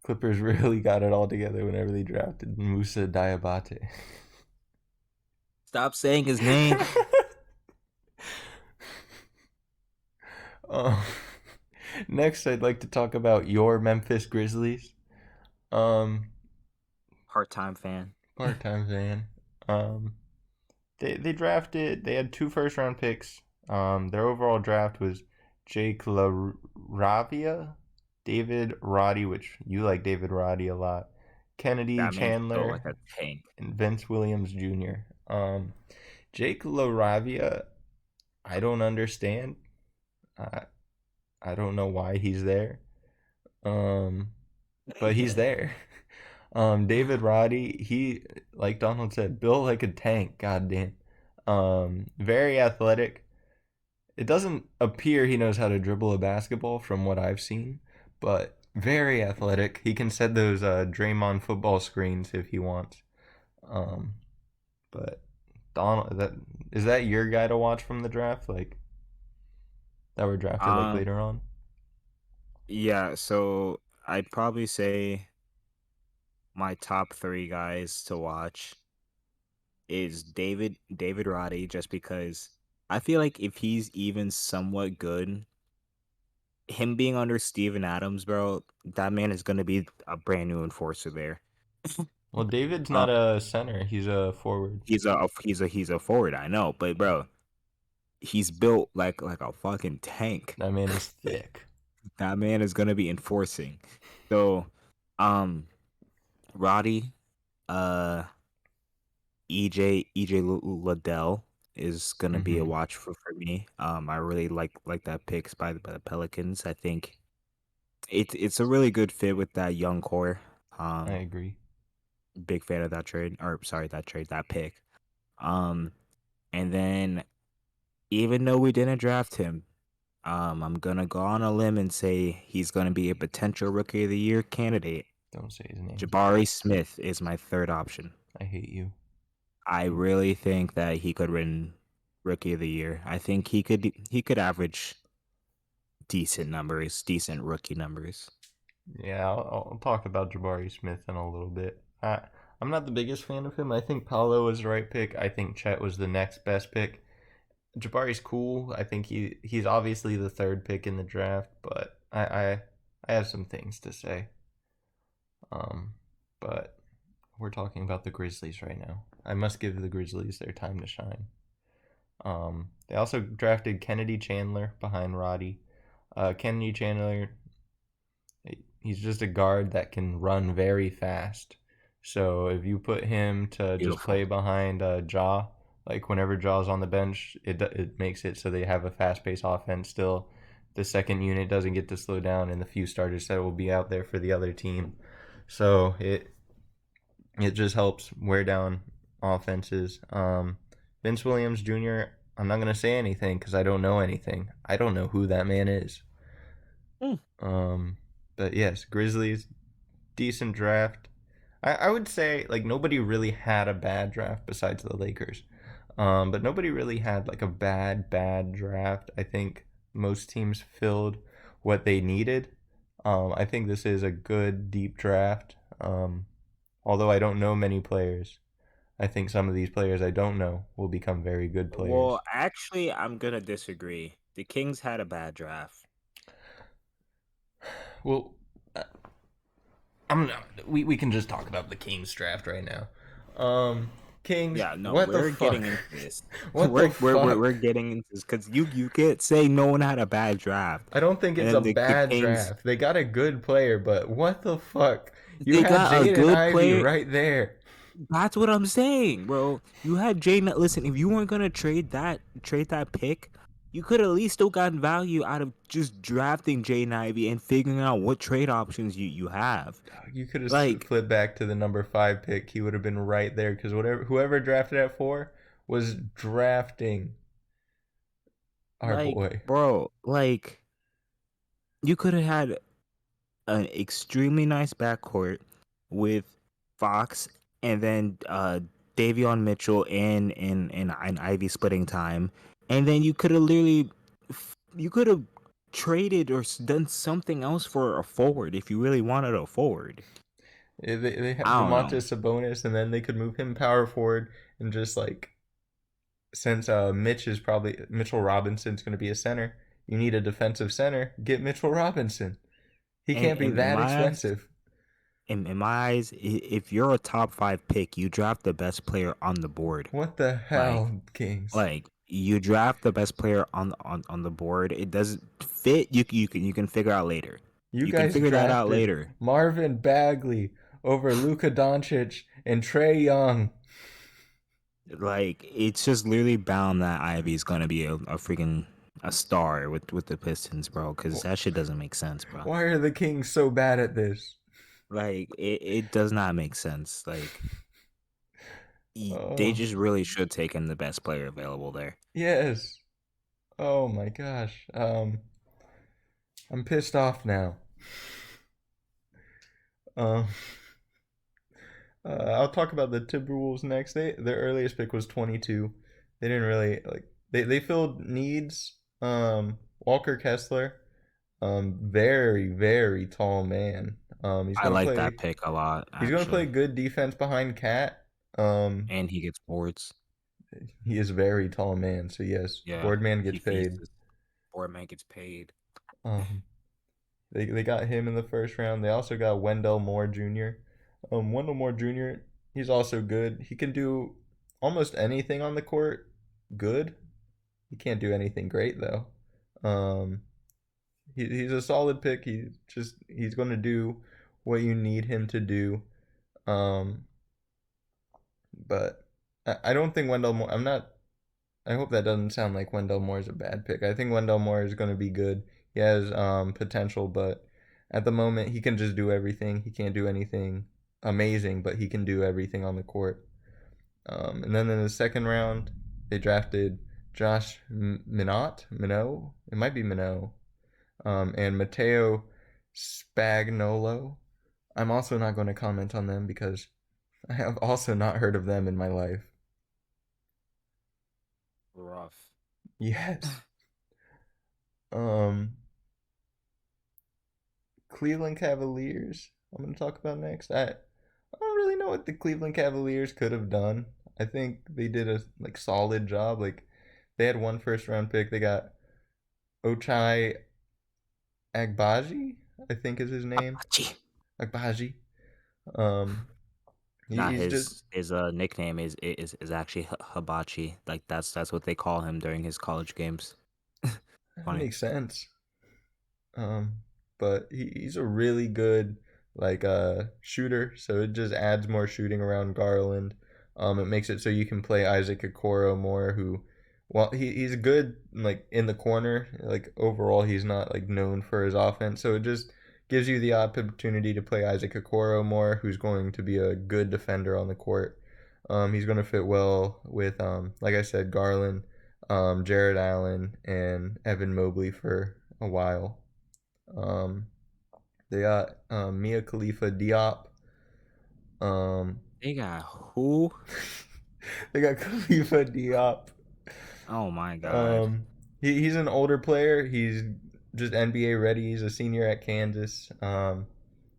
Clippers really got it all together whenever they drafted Musa Diabate. Stop saying his name. um, next, I'd like to talk about your Memphis Grizzlies. Um, Part-time fan. Part-time fan. Um, they drafted. They had two first round picks. Their overall draft was Jake LaRavia, David Roddy, which you like David Roddy a lot, Kennedy That man's built Chandler, like a tank. and Vince Williams Jr. Jake LaRavia, I don't understand. I I don't know why he's there. Um, but he's there. David Roddy, he like Donald said, built like a tank. Goddamn. Very athletic. It doesn't appear he knows how to dribble a basketball from what I've seen, but very athletic. He can set those Draymond football screens if he wants. Um, but Donald, that is that your guy to watch from the draft, like that were drafted like Um, later on? yeah, so I'd probably say my top three guys to watch is David Roddy, just because I feel like if he's even somewhat good, him being under Steven Adams, bro, that man is gonna be a brand new enforcer there. Well, David's Uh, not a center; he's a forward. he's a forward, I know, but bro, he's built like a fucking tank. That man is thick. That man is gonna be enforcing. So, um, Roddy, uh, EJ Liddell is gonna be a Mm-hmm. watch for me. I really like that picks by the Pelicans. I think it's a really good fit with that young core. I Um, agree. big fan of that trade, or sorry, that pick. Um, and then even though we didn't draft him, I'm gonna go on a limb and say he's gonna be a potential Rookie of the Year candidate. Don't say his name. Jabari Smith is my third option. I hate you. I really think that he could win Rookie of the Year. I think he could average decent numbers, decent rookie numbers. Yeah, I'll talk about Jabari Smith in a little bit. I'm not the biggest fan of him. I think Paolo was the right pick. I think Chet was the next best pick. Jabari's cool. I think he's obviously the third pick in the draft, but I have some things to say. Um, but we're talking about the Grizzlies right now. I must give the Grizzlies their time to shine. They also drafted Kennedy Chandler behind Roddy. Kennedy Chandler, he's just a guard that can run very fast. So if you put him to just Beautiful. play behind Ja, like whenever Ja's on the bench, it makes it so they have a fast paced offense still. The second unit doesn't get to slow down, and the few starters that will be out there for the other team. So it just helps wear down offenses. Vince Williams Jr. I'm not gonna say anything because I don't know anything. I don't know who that man is. Mm. Um, but yes, Grizzlies decent draft. I would say like nobody really had a bad draft besides the Lakers. But nobody really had like a bad draft. I think most teams filled what they needed. I think this is a good deep draft. Although I don't know many players, I think some of these players I don't know will become very good Well, players. actually, I'm gonna disagree. The Kings had a bad draft. Well, uh, I'm not, we can just talk about the Kings draft right now. Kings, Yeah, no, what the we're getting fuck? into this. What the We're fuck? getting into this because you can't say no one had a bad draft, I don't think and it's a then the bad Kings, draft. They got a good player, but what the fuck? You they had got a Jaden good Ivey player. right there. That's what I'm saying, bro. You had Jay. Listen, if you weren't gonna trade that pick, you could at least still gotten value out of just drafting Jay Ivey and figuring out what trade options you have. You could have Like, flipped back to the number 5 pick. He would have been right there because whoever drafted at 4 was drafting our boy. bro, you could have had an extremely nice backcourt with Fox and then Davion Mitchell and Ivy splitting time, and then you could have traded or done something else for a forward if you really wanted a forward. They have I don't know. Demontis Sabonis, and then they could move him power forward and just like since Mitchell Robinson's going to be a center, you need a defensive center. Get Mitchell Robinson. He And can't be in that my eyes, expensive. in my eyes, if you're a top five pick, you draft the best player on the board. What the Like hell, Kings? Like you draft the best player on the board. It doesn't fit. You can figure out later. You You can guys figure that out drafted later. Marvin Bagley over Luka Doncic and Trey Young. Like it's just literally bound that Ivy is gonna be a freaking a star with the Pistons, bro. Because that shit doesn't make sense, bro. Why are the Kings so bad at this? Like it does not make sense. Like they Oh, just really should take in the best player available there. yes. Oh my gosh. I'm pissed off now. Um, I'll talk about the Timberwolves next. Their earliest pick was 22. They didn't really like they filled needs. Walker Kessler, very tall man. He's I gonna like that play. pick a lot, He's gonna play actually. good defense behind Cat. Um, And he gets boards. he is a very tall man, so yes, Yeah, Boardman he gets feeds paid. his board man gets paid. Um, they got him in the first round. They also got Wendell Moore Jr. Wendell Moore Jr. He's also good. He can do almost anything on the court. Good. He can't do anything great though. Um, he's a solid pick. He's going to do what you need him to do. Um, but I don't think Wendell Moore. I'm not. I hope that doesn't sound like Wendell Moore is a bad pick. I think Wendell Moore is going to be good. He has potential, but at the moment he can just do everything. He can't do anything amazing, but he can do everything on the court. And then in the second round, they drafted Josh Minot. It might be Minot. And Matteo Spagnolo. I'm also not going to comment on them because I have also not heard of them in my life. Rough. Yes. Um, Cleveland Cavaliers. I'm going to talk about next. I don't really know what the Cleveland Cavaliers could have done. I think they did a like solid job. Like they had one first round pick. They got Ochai Agbaji, I think is his name. Apache. Agbaji. Um, Nah, he's just his nickname is actually Hibachi. Like that's what they call him during his college games. that Funny. makes sense. Um, but he's a really good like shooter, so it just adds more shooting around Garland. It makes it so you can play Isaac Okoro more, who, well, he's good like in the corner. Like overall, he's not like known for his offense, so it just gives you the opportunity to play Isaac Okoro more, who's going to be a good defender on the court. He's going to fit well with like I said, Garland, Jared Allen, and Evan Mobley for a while. Um, they got Mia Khalifa Diop. Um, They got who? they got Khalifa Diop. Oh my god. Um, he's an older player. He's just NBA ready. He's a senior at Kansas.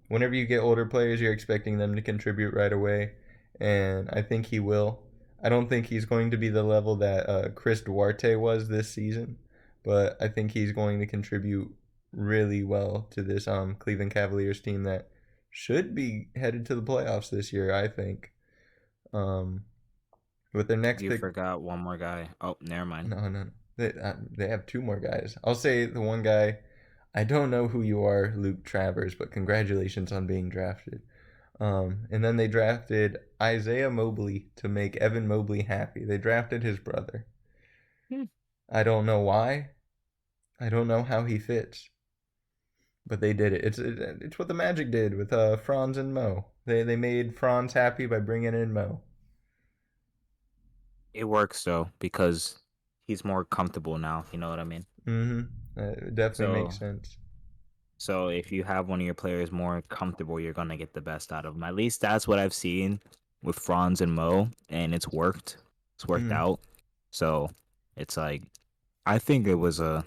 Whenever you get older players, you're expecting them to contribute right away, and I think he will. I don't think he's going to be the level that Chris Duarte was this season, but I think he's going to contribute really well to this Cleveland Cavaliers team that should be headed to the playoffs this year. I think. Um, with their next You pick, forgot one more guy. Oh, never mind. no. They have two more guys. I'll say the one guy. I don't know who you are, Luke Travers, but congratulations on being drafted. And then they drafted Isaiah Mobley to make Evan Mobley happy. They drafted his brother. Hmm. I don't know why. I don't know how he fits, but they did it. It's what the Magic did with Franz and Mo. They made Franz happy by bringing in Mo. It works though because he's more comfortable now. You know what I mean? It definitely makes So sense. So if you have one of your players more comfortable, you're gonna get the best out of them. At least that's what I've seen with Franz and Mo, and it's worked. It's worked Mm, out. So it's like I think it was a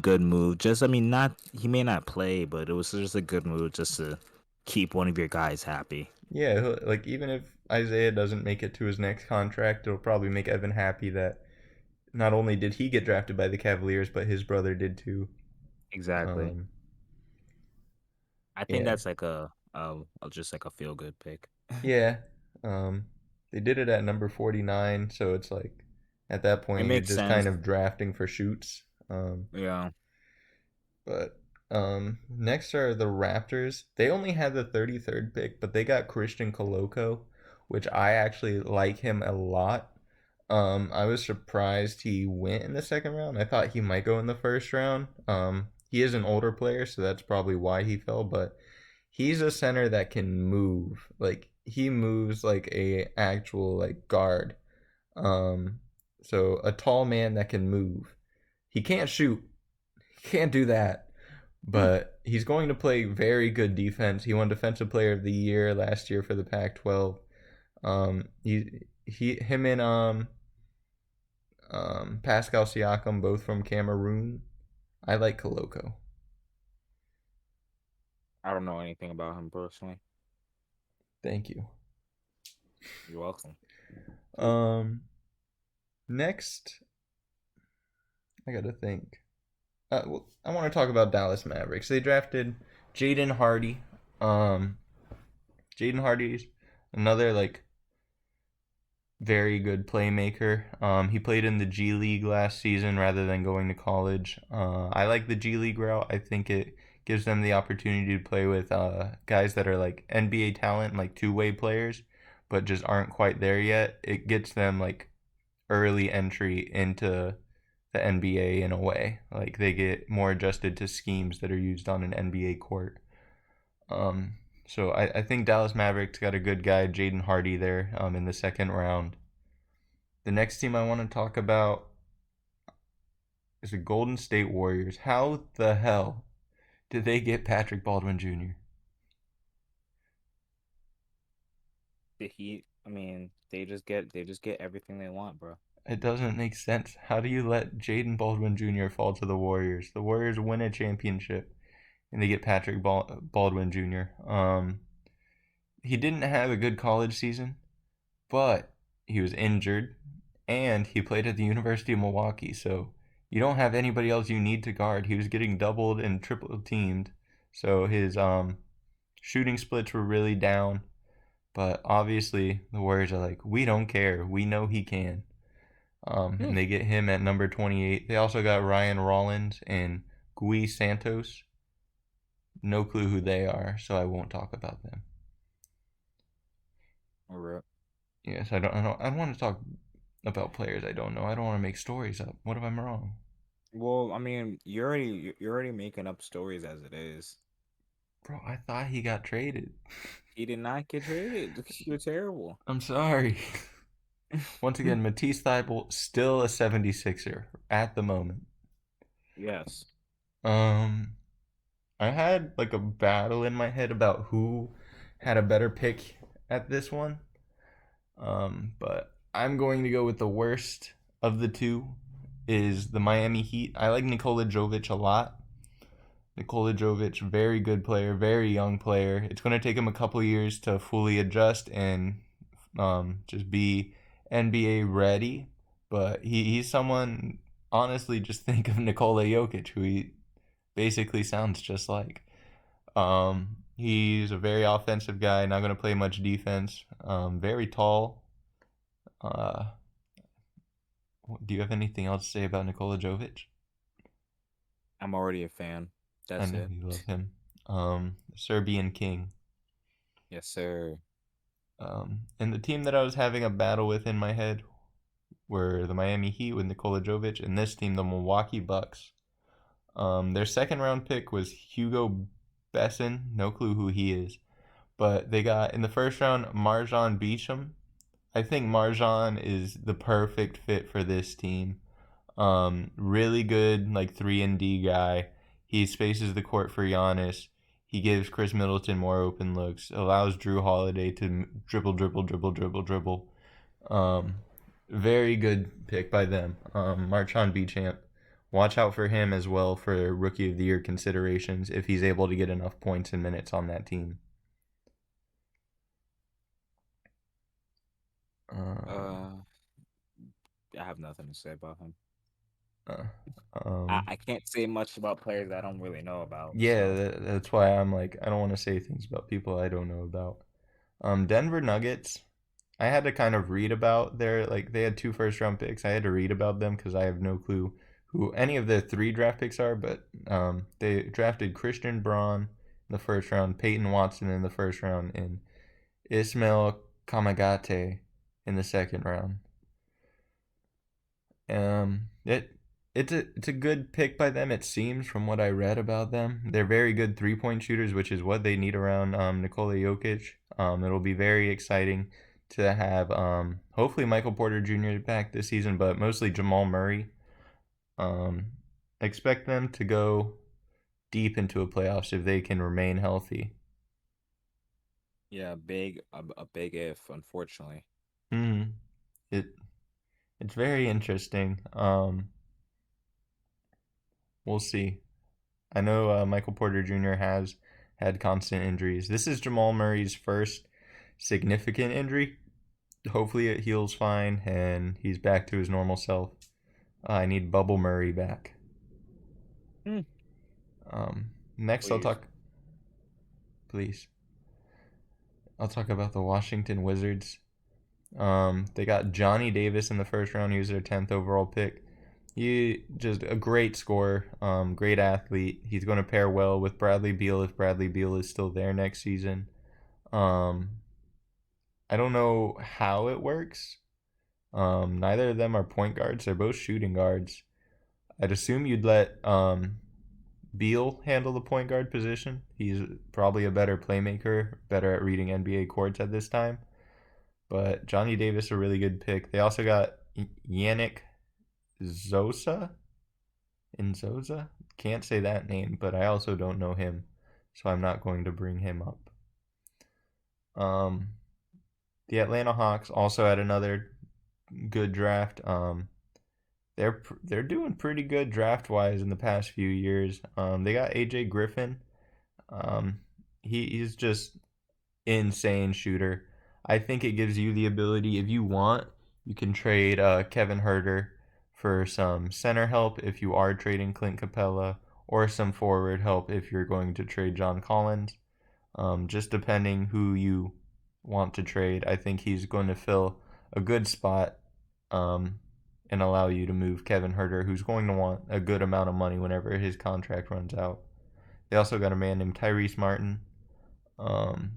good move. Just I mean, not he may not play, but it was just a good move just to keep one of your guys happy. yeah, like even if Isaiah doesn't make it to his next contract, it'll probably make Evan happy that not only did he get drafted by the Cavaliers, but his brother did too. Exactly. Um, I think yeah, that's like just like a feel good pick. yeah. Um, they did it at number 49, so it's like at that It point you're makes just sense. kind of drafting for shoots. Yeah. But next are the Raptors. They only had the 33rd pick, but they got Christian Coloco, which I actually like him a lot. I was surprised he went in the second round. I thought he might go in the first round. He is an older player, so that's probably why he fell, but he's a center that can move. Like he moves like a actual like guard. Um, so a tall man that can move. He can't shoot. He can't do that. Hmm. But he's going to play very good defense. He won Defensive Player of the Year last year for the Pac-12. Him and Pascal Siakam, both from Cameroon. I like Koloko. I don't know anything about him personally. Thank you. You're welcome. Um, Next, I gotta think. Well, I want to talk about Dallas Mavericks. They drafted Jaden Hardy. Um, Jaden Hardy's another like very good playmaker. He played in the G League last season rather than going to college. I like the G League route. I think it gives them the opportunity to play with guys that are like NBA talent, like two-way players, but just aren't quite there yet. It gets them like early entry into the NBA in a way. Like they get more adjusted to schemes that are used on an NBA court. Um, so I think Dallas Mavericks got a good guy, Jaden Hardy, there in the second round. The next team I want to talk about is the Golden State Warriors. How the hell did they get Patrick Baldwin Jr.? The Heat, I mean, they just get everything they want, bro. It doesn't make sense. How do you let Jaden Baldwin Jr. fall to the Warriors? The Warriors win a championship and they get Patrick Baldwin Jr. He didn't have a good college season, but he was injured and he played at the University of Milwaukee. So you don't have anybody else you need to guard. He was getting doubled and triple teamed. So his shooting splits were really down. But obviously, the Warriors are like, we don't care. We know he can. Hmm. And they get him at number 28. They also got Ryan Rollins and Gui Santos. No clue who they are, so I won't talk about them. All right. Yes, I don't want to talk about players I don't know. I don't want to make stories up. What if I'm wrong? Well, I mean, you're already making up stories as it is. Bro, I thought he got traded. He did not get traded. You're terrible. I'm sorry. Once again, Matisse Thybulle still a 76er at the moment. Yes. Um, I had like a battle in my head about who had a better pick at this one. But I'm going to go with the worst of the two is the Miami Heat. I like Nikola Jovic a lot. Nikola Jovic, very good player, very young player. It's going to take him a couple years to fully adjust and just be NBA ready. But he's someone, honestly, just think of Nikola Jokic, who he basically sounds just like. He's a very offensive guy, not going to play much defense. Very tall. Uh, do you have anything else to say about Nikola Jovic? I'm already a fan. I That's know it. you love him. Serbian king. Yes, sir. And the team that I was having a battle with in my head were the Miami Heat with Nikola Jovic, and this team, the Milwaukee Bucks. Their second round pick was Hugo Besson. No clue who he is. But they got in the first round Marjan Beecham. I think Marjan is the perfect fit for this team. Really good, like 3 and D guy. He spaces the court for Giannis. He gives Chris Middleton more open looks. Allows Drew Holiday to dribble, dribble, dribble, dribble, dribble. Um, Very good pick by them. Marchand Beauchamp. Watch out for him as well for Rookie of the Year considerations if he's able to get enough points and minutes on that team. Um, Uh, I have nothing to say about him. uh, um, I can't say much about players I don't really know about. yeah, So that's why I'm like I don't want to say things about people I don't know about. Denver Nuggets. I had to kind of read about their like they had 2 first round picks. I had to read about them because I have no clue who any of the 3 draft picks are. But they drafted Christian Braun in the first round, Peyton Watson in the first round, and Ismail Kamagate in the second round. It it's a good pick by them. It seems from what I read about them, they're very good 3 point shooters, which is what they need around Nikola Jokic. It'll be very exciting to have hopefully Michael Porter Jr. back this season, but mostly Jamal Murray. Um, expect them to go deep into a playoffs if they can remain healthy. Yeah, a big if, unfortunately. Mm, it it's very interesting. We'll see. I know Michael Porter Jr. has had constant injuries. This is Jamal Murray's first significant injury. Hopefully, it heals fine and he's back to his normal self. I need Bubble Murray back. Hmm. Next, I'll Please. talk. Please, I'll talk about the Washington Wizards. They got Johnny Davis in the first round. He was their 10th overall pick. He just a great scorer, great athlete. He's going to pair well with Bradley Beal if Bradley Beal is still there next season. Um, I don't know how it works. Neither of them are point guards. They're both shooting guards. I'd assume you'd let Beal handle the point guard position. He's probably a better playmaker, better at reading NBA courts at this time. But Johnny Davis a really good pick. They also got Yannick Zosa in Zosa. Can't say that name, but I also don't know him, so I'm not going to bring him up. Um, the Atlanta Hawks also had another good draft. They're doing pretty good draft wise in the past few years. They got AJ Griffin. Um, he's just insane shooter. I think it gives you the ability, if you want, you can trade Kevin Herter for some center help if you are trading Clint Capella, or some forward help if you're going to trade John Collins. Just depending who you want to trade, I think he's going to fill a good spot um, and allow you to move Kevin Herter, who's going to want a good amount of money whenever his contract runs out. They also got a man named Tyrese Martin. Um,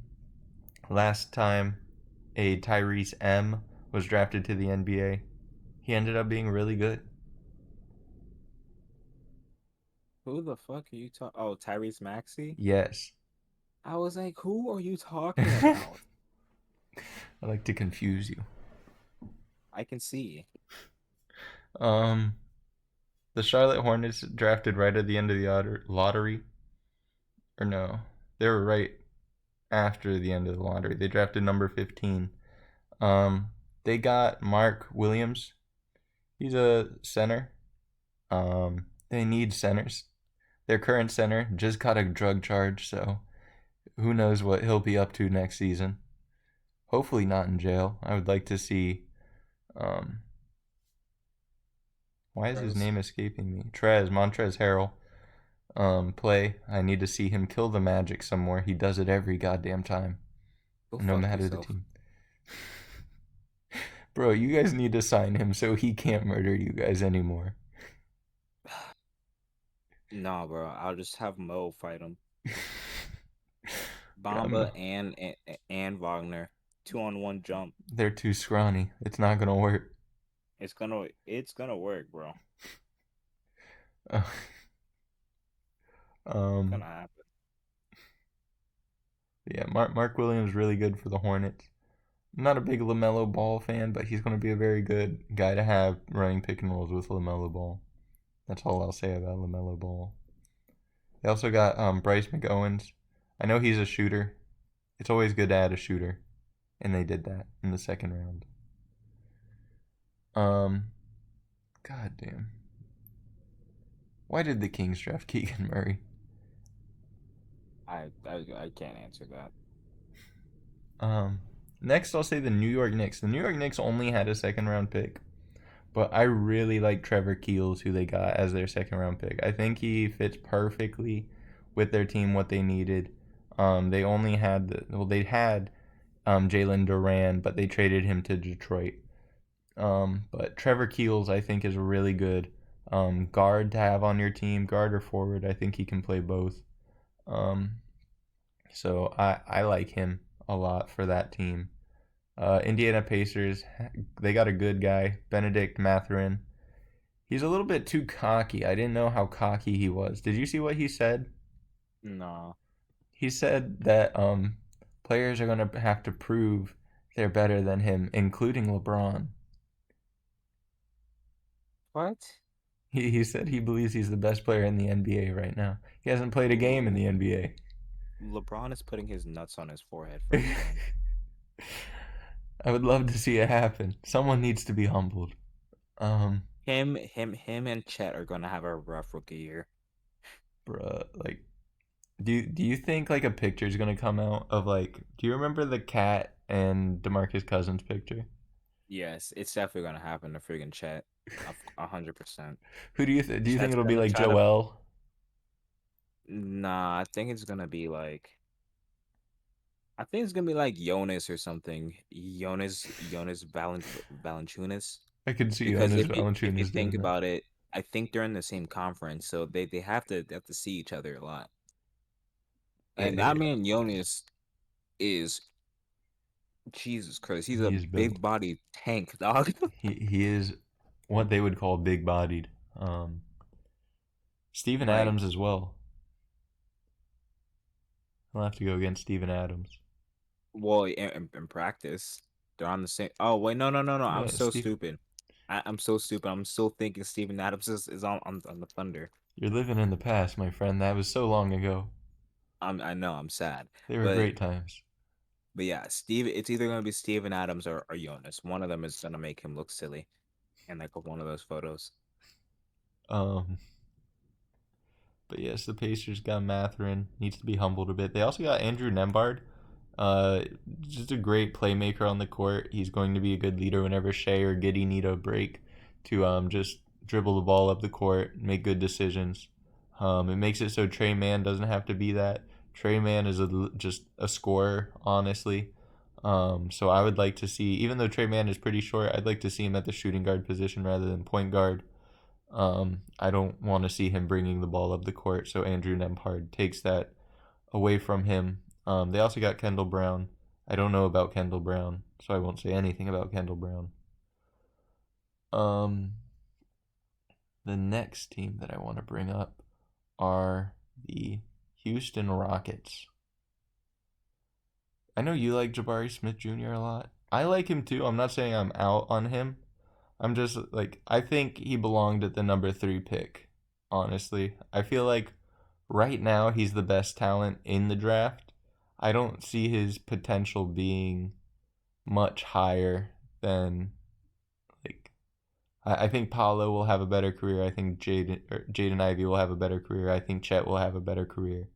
Last time a Tyrese M was drafted to the NBA, he ended up being really good. Who the fuck are you talking? Oh, Tyrese Maxey? Yes. I was like, who are you talking I about? like to confuse you. I can see. Um, the Charlotte Hornets drafted right at the end of the lottery. Or no, they were right after the end of the lottery. They drafted number 15. Um, they got Mark Williams. He's a center. They need centers. Their current center just got a drug charge, so who knows what he'll be up to next season. Hopefully not in jail. I would like to see. Um, why is his Prez. name escaping me? Montrez Harrell. Play. I need to see him kill the Magic somewhere. He does it every goddamn time, Go no fuck matter the yourself. team. Bro, you guys need to sign him so he can't murder you guys anymore. Nah, bro. I'll just have Mo fight him. Bro, I'm Bamba and Wagner. 2-on-1 jump. they're too scrawny. It's not gonna work. It's gonna work, bro. Uh, It's um, gonna happen. yeah, Mark Williams really good for the Hornets. I'm not a big Lamelo Ball fan, but he's going to be a very good guy to have running pick and rolls with Lamelo Ball. That's all I'll say about Lamelo Ball. They also got Bryce McOwens. I know he's a shooter. It's always good to add a shooter, and they did that in the second round. Um, God damn. Why did the Kings draft Keegan Murray? I can't answer that. Um, Next I'll say the New York Knicks. The New York Knicks only had a second round pick, but I really like Trevor Keels, who they got as their second round pick. I think he fits perfectly with their team what they needed. They only had they had Jalen Duran, but they traded him to Detroit. But Trevor Keels, I think, is a really good guard to have on your team, guard or forward. I think he can play both. Um, so I like him a lot for that team. Indiana Pacers, they got a good guy, Benedict Mathurin. He's a little bit too cocky. I didn't know how cocky he was. Did you see what he said? No. He said that players are going to have to prove they're better than him, including LeBron. What? He said he believes he's the best player in the NBA right now. He hasn't played a game in Le- the NBA. LeBron is putting his nuts on his forehead for everyone. I would love to see it happen. Someone needs to be humbled. Um, Him, and Chet are gonna have a rough rookie year. bruh, like, do you think like a picture is gonna come out of like? Do you remember the cat and Demarcus Cousins picture? Yes, it's definitely gonna happen to friggin' Chet. Of 100%. Who do you think Chet's it'll be gonna like try to. Joel? Nah, I think it's gonna be like. I think it's gonna be like Jonas or something. Jonas Valanciunas. I could see Because Jonas if you Valanciunas think doing that. about it, I think they're in the same conference, so they have to see each other a lot. Yeah, And that yeah, man Jonas is Jesus Christ. He's a he is built. big body tank, dog. He is what they would call big bodied. Steven Like, Adams as well. I'll have to go against Steven Adams. well, in practice, they're on the same. Oh wait, no. I'm Yeah, so Steve, stupid. I'm so stupid. I'm still thinking Steven Adams is on the Thunder. you're living in the past, my friend. That was so long ago. I know I'm sad, They were but great times. yeah, Steve. It's either gonna be Steven Adams or Jonas. One of them is gonna make him look silly in like one of those photos. Um, but yes, the Pacers got Matherin. Needs to be humbled a bit. They also got Andrew Nembhard. Uh, just a great playmaker on the court. He's going to be a good leader whenever Shea or Giddy need a break to just dribble the ball up the court, make good decisions. It makes it so Trey Mann doesn't have to be that. Trey Mann is just a scorer, honestly. So I would like to see, even though Trey Mann is pretty short, I'd like to see him at the shooting guard position rather than point guard. I don't want to see him bringing the ball up the court, so Andrew Nembhard takes that away from him. They also got Kendall Brown. I don't know about Kendall Brown, so I won't say anything about Kendall Brown. Um, the next team that I want to bring up are the Houston Rockets. I know you like Jabari Smith Jr. a lot. I like him too. I'm not saying I'm out on him. I'm just like I think he belonged at the number 3 pick. Honestly, I feel like right now he's the best talent in the draft. I don't see his potential being much higher than like I think Paulo will have a better career. I think Jaden Ivey will have a better career. I think Chet will have a better career.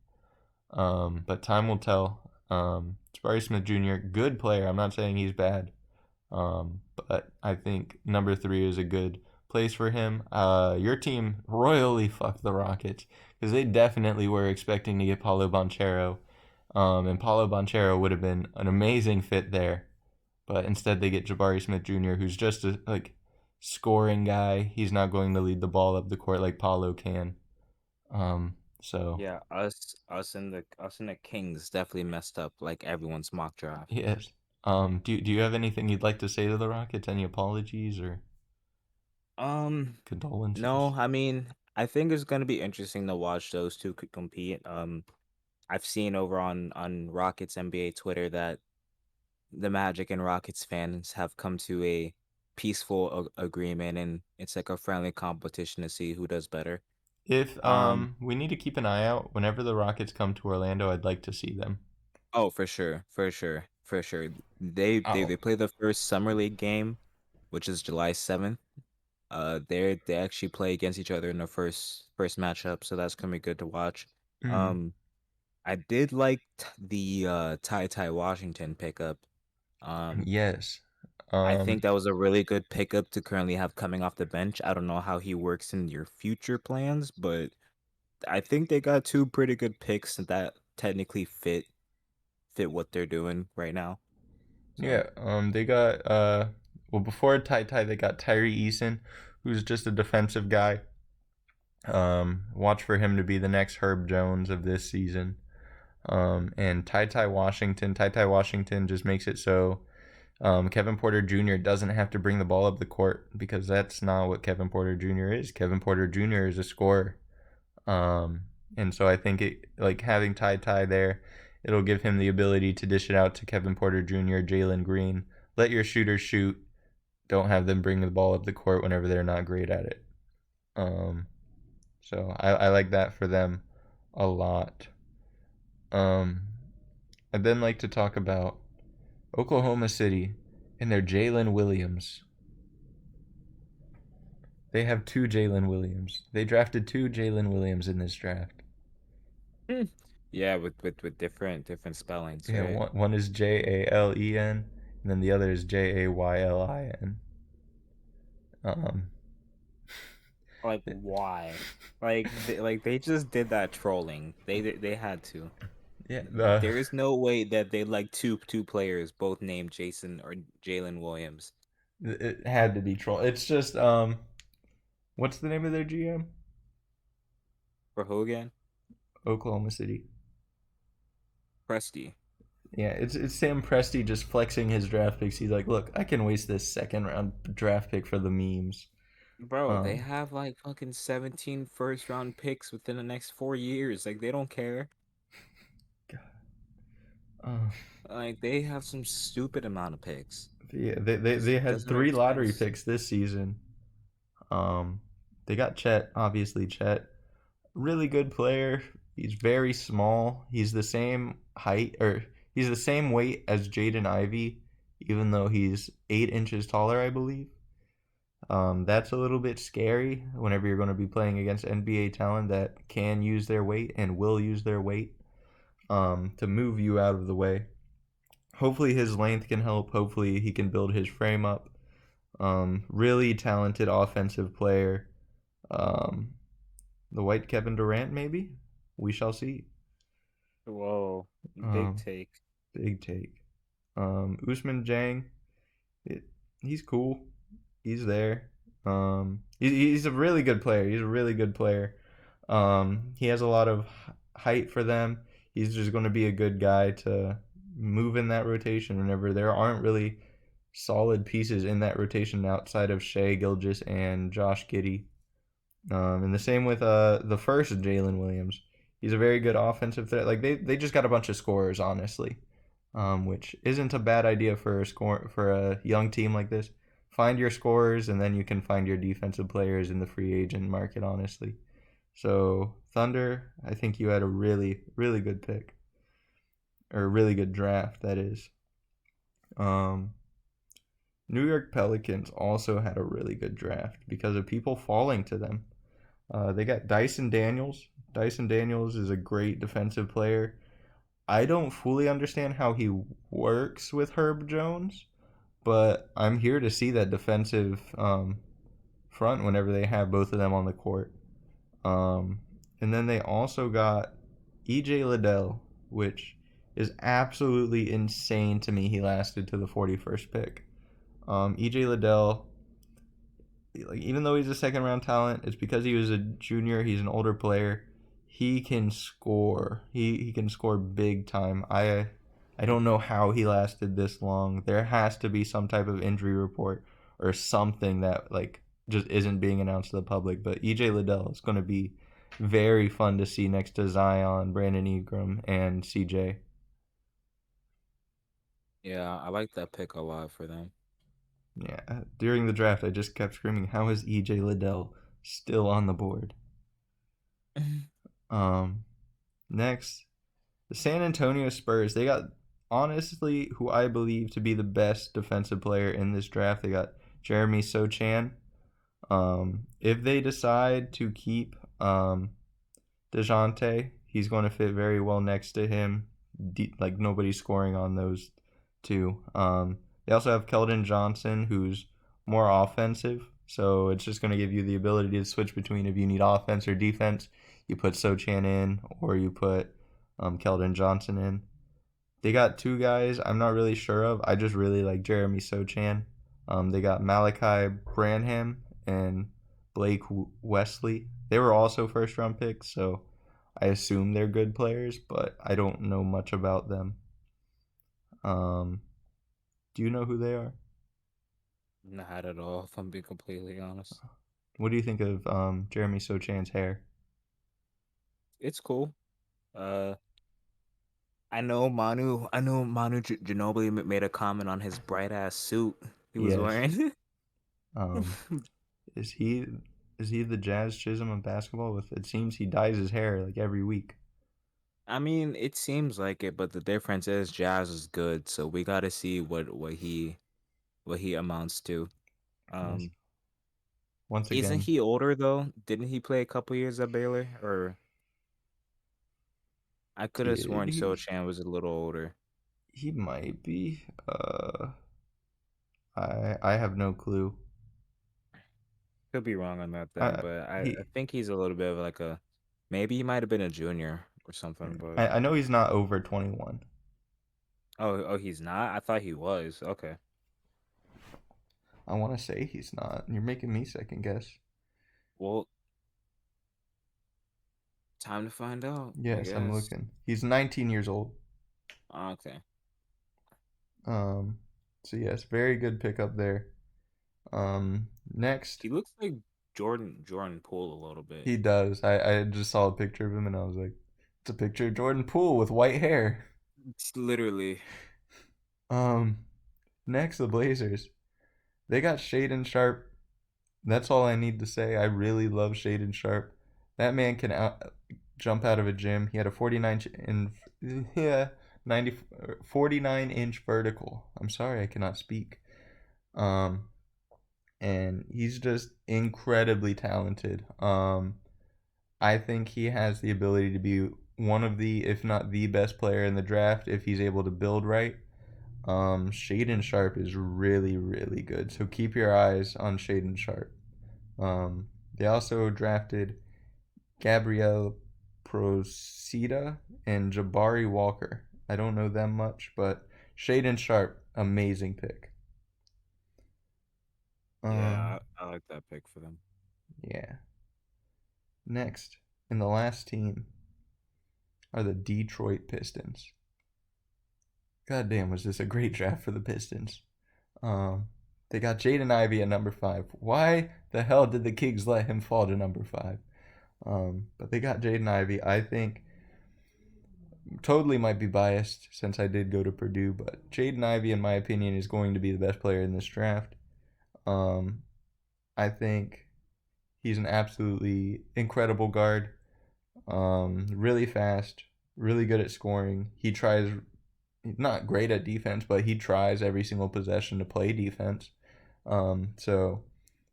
But time will tell. Jabari Smith Jr. good player. I'm not saying he's bad. But I think number 3 is a good place for him. Your team royally fucked the Rockets because they definitely were expecting to get Paulo Banchero. And Paulo Banchero would have been an amazing fit there. But instead, they get Jabari Smith Jr., who's just a scoring guy. He's not going to lead the ball up the court like Paulo can. So Yeah, us and the Kings definitely messed up like everyone's mock draft. yes. Do you have anything you'd like to say to the Rockets? Any apologies or Um, no, condolences? I mean, I think it's gonna be interesting to watch those two compete. I've seen over on Rockets NBA Twitter that the Magic and Rockets fans have come to a peaceful agreement, and it's like a friendly competition to see who does better. If Um, we need to keep an eye out whenever the Rockets come to Orlando, I'd like to see them. oh, for sure, for sure, for sure. They they Oh, they play the first summer league game, which is July 7th. They actually play against each other in the first matchup, so that's gonna be good to watch. mm, Um, I did like the Ty Washington pickup. Um, yes. I Um, think that was a really good pickup to currently have coming off the bench. I don't know how he works in your future plans, but I think they got two pretty good picks that technically fit what they're doing right now. So yeah. They got well before they got Tyree Eason, who's just a defensive guy. Watch for him to be the next Herb Jones of this season. And Ty Washington just makes it so Kevin Porter Jr. doesn't have to bring the ball up the court because that's not what Kevin Porter Jr. is. Kevin Porter Jr. is a scorer. Um, and so I think it like having Ty there, it'll give him the ability to dish it out to Kevin Porter Jr., Jalen Green. Let your shooters shoot. Don't have them bring the ball up the court whenever they're not great at it. Um, so I like that for them a lot. Um, I'd then like to talk about Oklahoma City and their Jalen Williams. They have two Jalen Williams. They drafted two Jalen Williams in this draft. Hmm. Yeah, with different spellings, Yeah, right? one is Jalen, and then the other is Jaylin. Um, Like why? Like they just did that trolling. They had to. yeah, There is no way that they like two players both named Jason or Jalen Williams. it had to be troll. It's just what's the name of their GM? For Hogan, Oklahoma City. Presti. Yeah, it's Sam Presti just flexing his draft picks. He's like, look, I can waste this second round draft pick for the memes. Bro, they Um, have like fucking 17 first round picks within the next 4 years. Like they don't care. uh, Like they have some stupid amount of picks. yeah, Just they had doesn't make three lottery sense. picks this season. Um, they got Chet, obviously Chet, really good player. He's very small. He's the same height or he's the same weight as Jaden Ivey, even though he's 8 inches taller, I believe. That's a little bit scary whenever you're going to be playing against NBA talent that can use their weight and will use their weight to move you out of the way. Hopefully, his length can help. Hopefully, he can build his frame up. Really talented offensive player. Um, the white Kevin Durant, maybe? We shall see. Whoa, big Um, take. big take. Usman Jang, it, he's cool. He's there. He's a really good player. He's a really good player. He has a lot of height for them. He's just going to be a good guy to move in that rotation whenever there aren't really solid pieces in that rotation outside of Shea Gilgis and Josh Giddey. And the same with the first Jalen Williams. He's a very good offensive threat. Like they just got a bunch of scorers, honestly, which isn't a bad idea for a young team like this. Find your scorers, and then you can find your defensive players in the free agent market. Honestly, so Thunder, I think you had a really good pick or a really good draft. That is. Um, New York Pelicans also had a really good draft because of people falling to them. They got Dyson Daniels. Dyson Daniels is a great defensive player. I don't fully understand how he works with Herb Jones, but I'm here to see that defensive front whenever they have both of them on the court. Um, and then they also got EJ Liddell, which is absolutely insane to me. He lasted to the 41st pick. EJ Liddell, like even though he's a second round talent, it's because he was a junior. He's an older player. He can score. He can score big time. I don't know how he lasted this long. There has to be some type of injury report or something that like just isn't being announced to the public. But EJ Liddell is going to be very fun to see next to Zion, Brandon Ingram, and CJ. Yeah, I like that pick a lot for them. Yeah, during the draft, I just kept screaming, "How is EJ Liddell still on the board?" Um, Next, the San Antonio Spurs. They got honestly who I believe to be the best defensive player in this draft. They got Jeremy Sochan. If they decide to keep DeJounte, he's going to fit very well next to him. Like nobody's scoring on those two. They also have Keldon Johnson, who's more offensive. So it's just going to give you the ability to switch between if you need offense or defense. You put Sochan in, or you put Keldon Johnson in. They got two guys I'm not really sure of. I just really like Jeremy Sochan. They got Malachi Branham and Blake Wesley. They were also first round picks, so I assume they're good players, but I don't know much about them. Um, Do you know who they are? Not at all, if I'm being completely honest. What do you think of Jeremy Sochan's hair? It's cool. Uh, I know Manu Ginobili made a comment on his bright ass suit he was Yes. wearing. Um, is he the Jazz Chisholm of basketball? With it seems he dyes his hair like every week. I mean, it seems like it, but the difference is Jazz is good, so we got to see what he amounts to. Yes. Um, Once isn't again, he older though? Didn't he play a couple years at Baylor? Or I could have did sworn he? Sochan was a little older. He might be. I have no clue. Could be wrong on that then, I but I he think he's a little bit of like a maybe he might have been a junior or something, but I know he's not over 21. oh he's not? I thought he was. Okay. I want to say he's not. You're making me second guess. Well, time to find out, I Yes, I'm guess. looking. He's 19 years old. Okay. Um, so yes, very good pickup there. Next, He looks like Jordan Poole a little bit. he does. I just saw a picture of him and I was like, it's a picture of Jordan Poole with white hair. It's literally Um, next the Blazers. They got Shaden Sharp. That's all I need to say. I really love Shaden Sharp. That man can jump out of a gym. He had a 90 49-inch vertical. I'm sorry I cannot speak. Um, and he's just incredibly talented. I think he has the ability to be one of the, if not the best player in the draft if he's able to build right. Shaden Sharp is really, really good. So keep your eyes on Shaden Sharp. They also drafted Gabrielle Procida and Jabari Walker. I don't know them much, but Shaden Sharp, amazing pick. Um, yeah, I like that pick for them. yeah. Next, in the last team are the Detroit Pistons. God damn, was this a great draft for the Pistons? Um, they got Jaden Ivey at number 5. Why the hell did the Kings let him fall to number 5? But they got Jaden Ivey. I think totally might be biased since I did go to Purdue, but Jaden Ivey, in my opinion, is going to be the best player in this draft. Um, I think he's an absolutely incredible guard. Really fast, really good at scoring. He tries, he's not great at defense, but he tries every single possession to play defense. So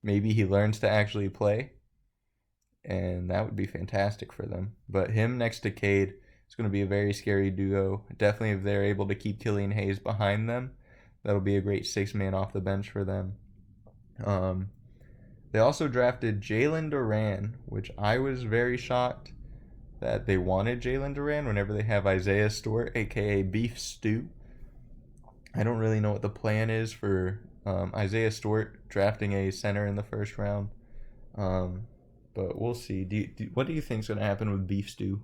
maybe he learns to actually play, and that would be fantastic for them. But him next to Cade is going to be a very scary duo. Definitely, if they're able to keep Killian Hayes behind them, that'll be a great 6 man off the bench for them. Um, they also drafted Jalen Duran, which I was very shocked that they wanted Jalen Duran whenever they have Isaiah Stewart, aka Beef Stew. I don't really know what the plan is for Isaiah Stewart drafting a center in the first round. Um, but we'll see. What do you think is going to happen with Beef Stew?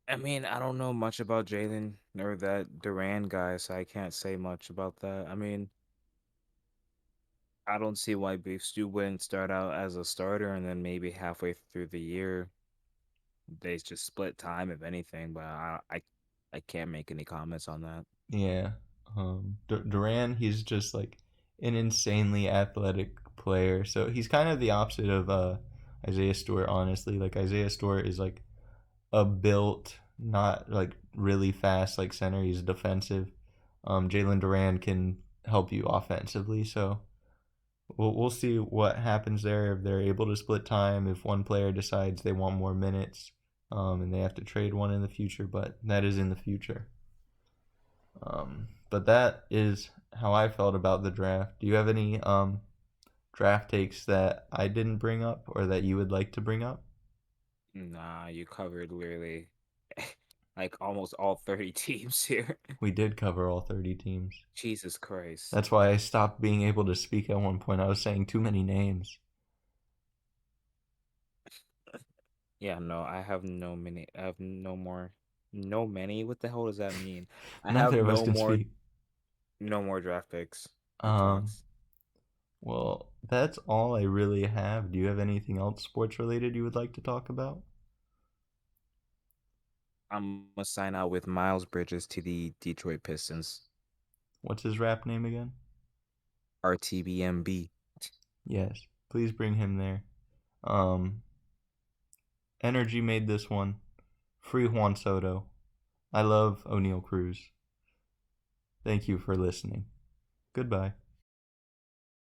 I mean, I don't know much about Jalen or that Duran guy, so I can't say much about that. I mean, I don't see why Beef Stew wouldn't start out as a starter and then maybe halfway through the year they just split time, if anything. But I can't make any comments on that. Yeah. Duran, he's just like an insanely athletic player. So he's kind of the opposite of Isaiah Stewart, honestly. Like Isaiah Stewart is like a built, not like really fast like center. He's defensive. Jalen Duran can help you offensively. So we'll see what happens there if they're able to split time. If one player decides they want more minutes, and they have to trade one in the future, but that is in the future. But that is how I felt about the draft. Do you have any draft takes that I didn't bring up or that you would like to bring up? Nah, you covered literally like almost all 30 teams here. We did cover all 30 teams. Jesus Christ. That's why I stopped being able to speak at one point. I was saying too many names. Yeah, no, I have no many. I have no more. No many? What the hell does that mean? I have Neither of us no can more. speak. No more draft picks or Um, talks. well, that's all I really have. Do you have anything else sports related you would like to talk about? I'm gonna sign out with Miles Bridges to the Detroit Pistons. What's his rap name again? RTBMB. Yes, please bring him there. Um, Energy made this one. Free Juan Soto. I love O'Neal Cruz. Thank you for listening. Goodbye.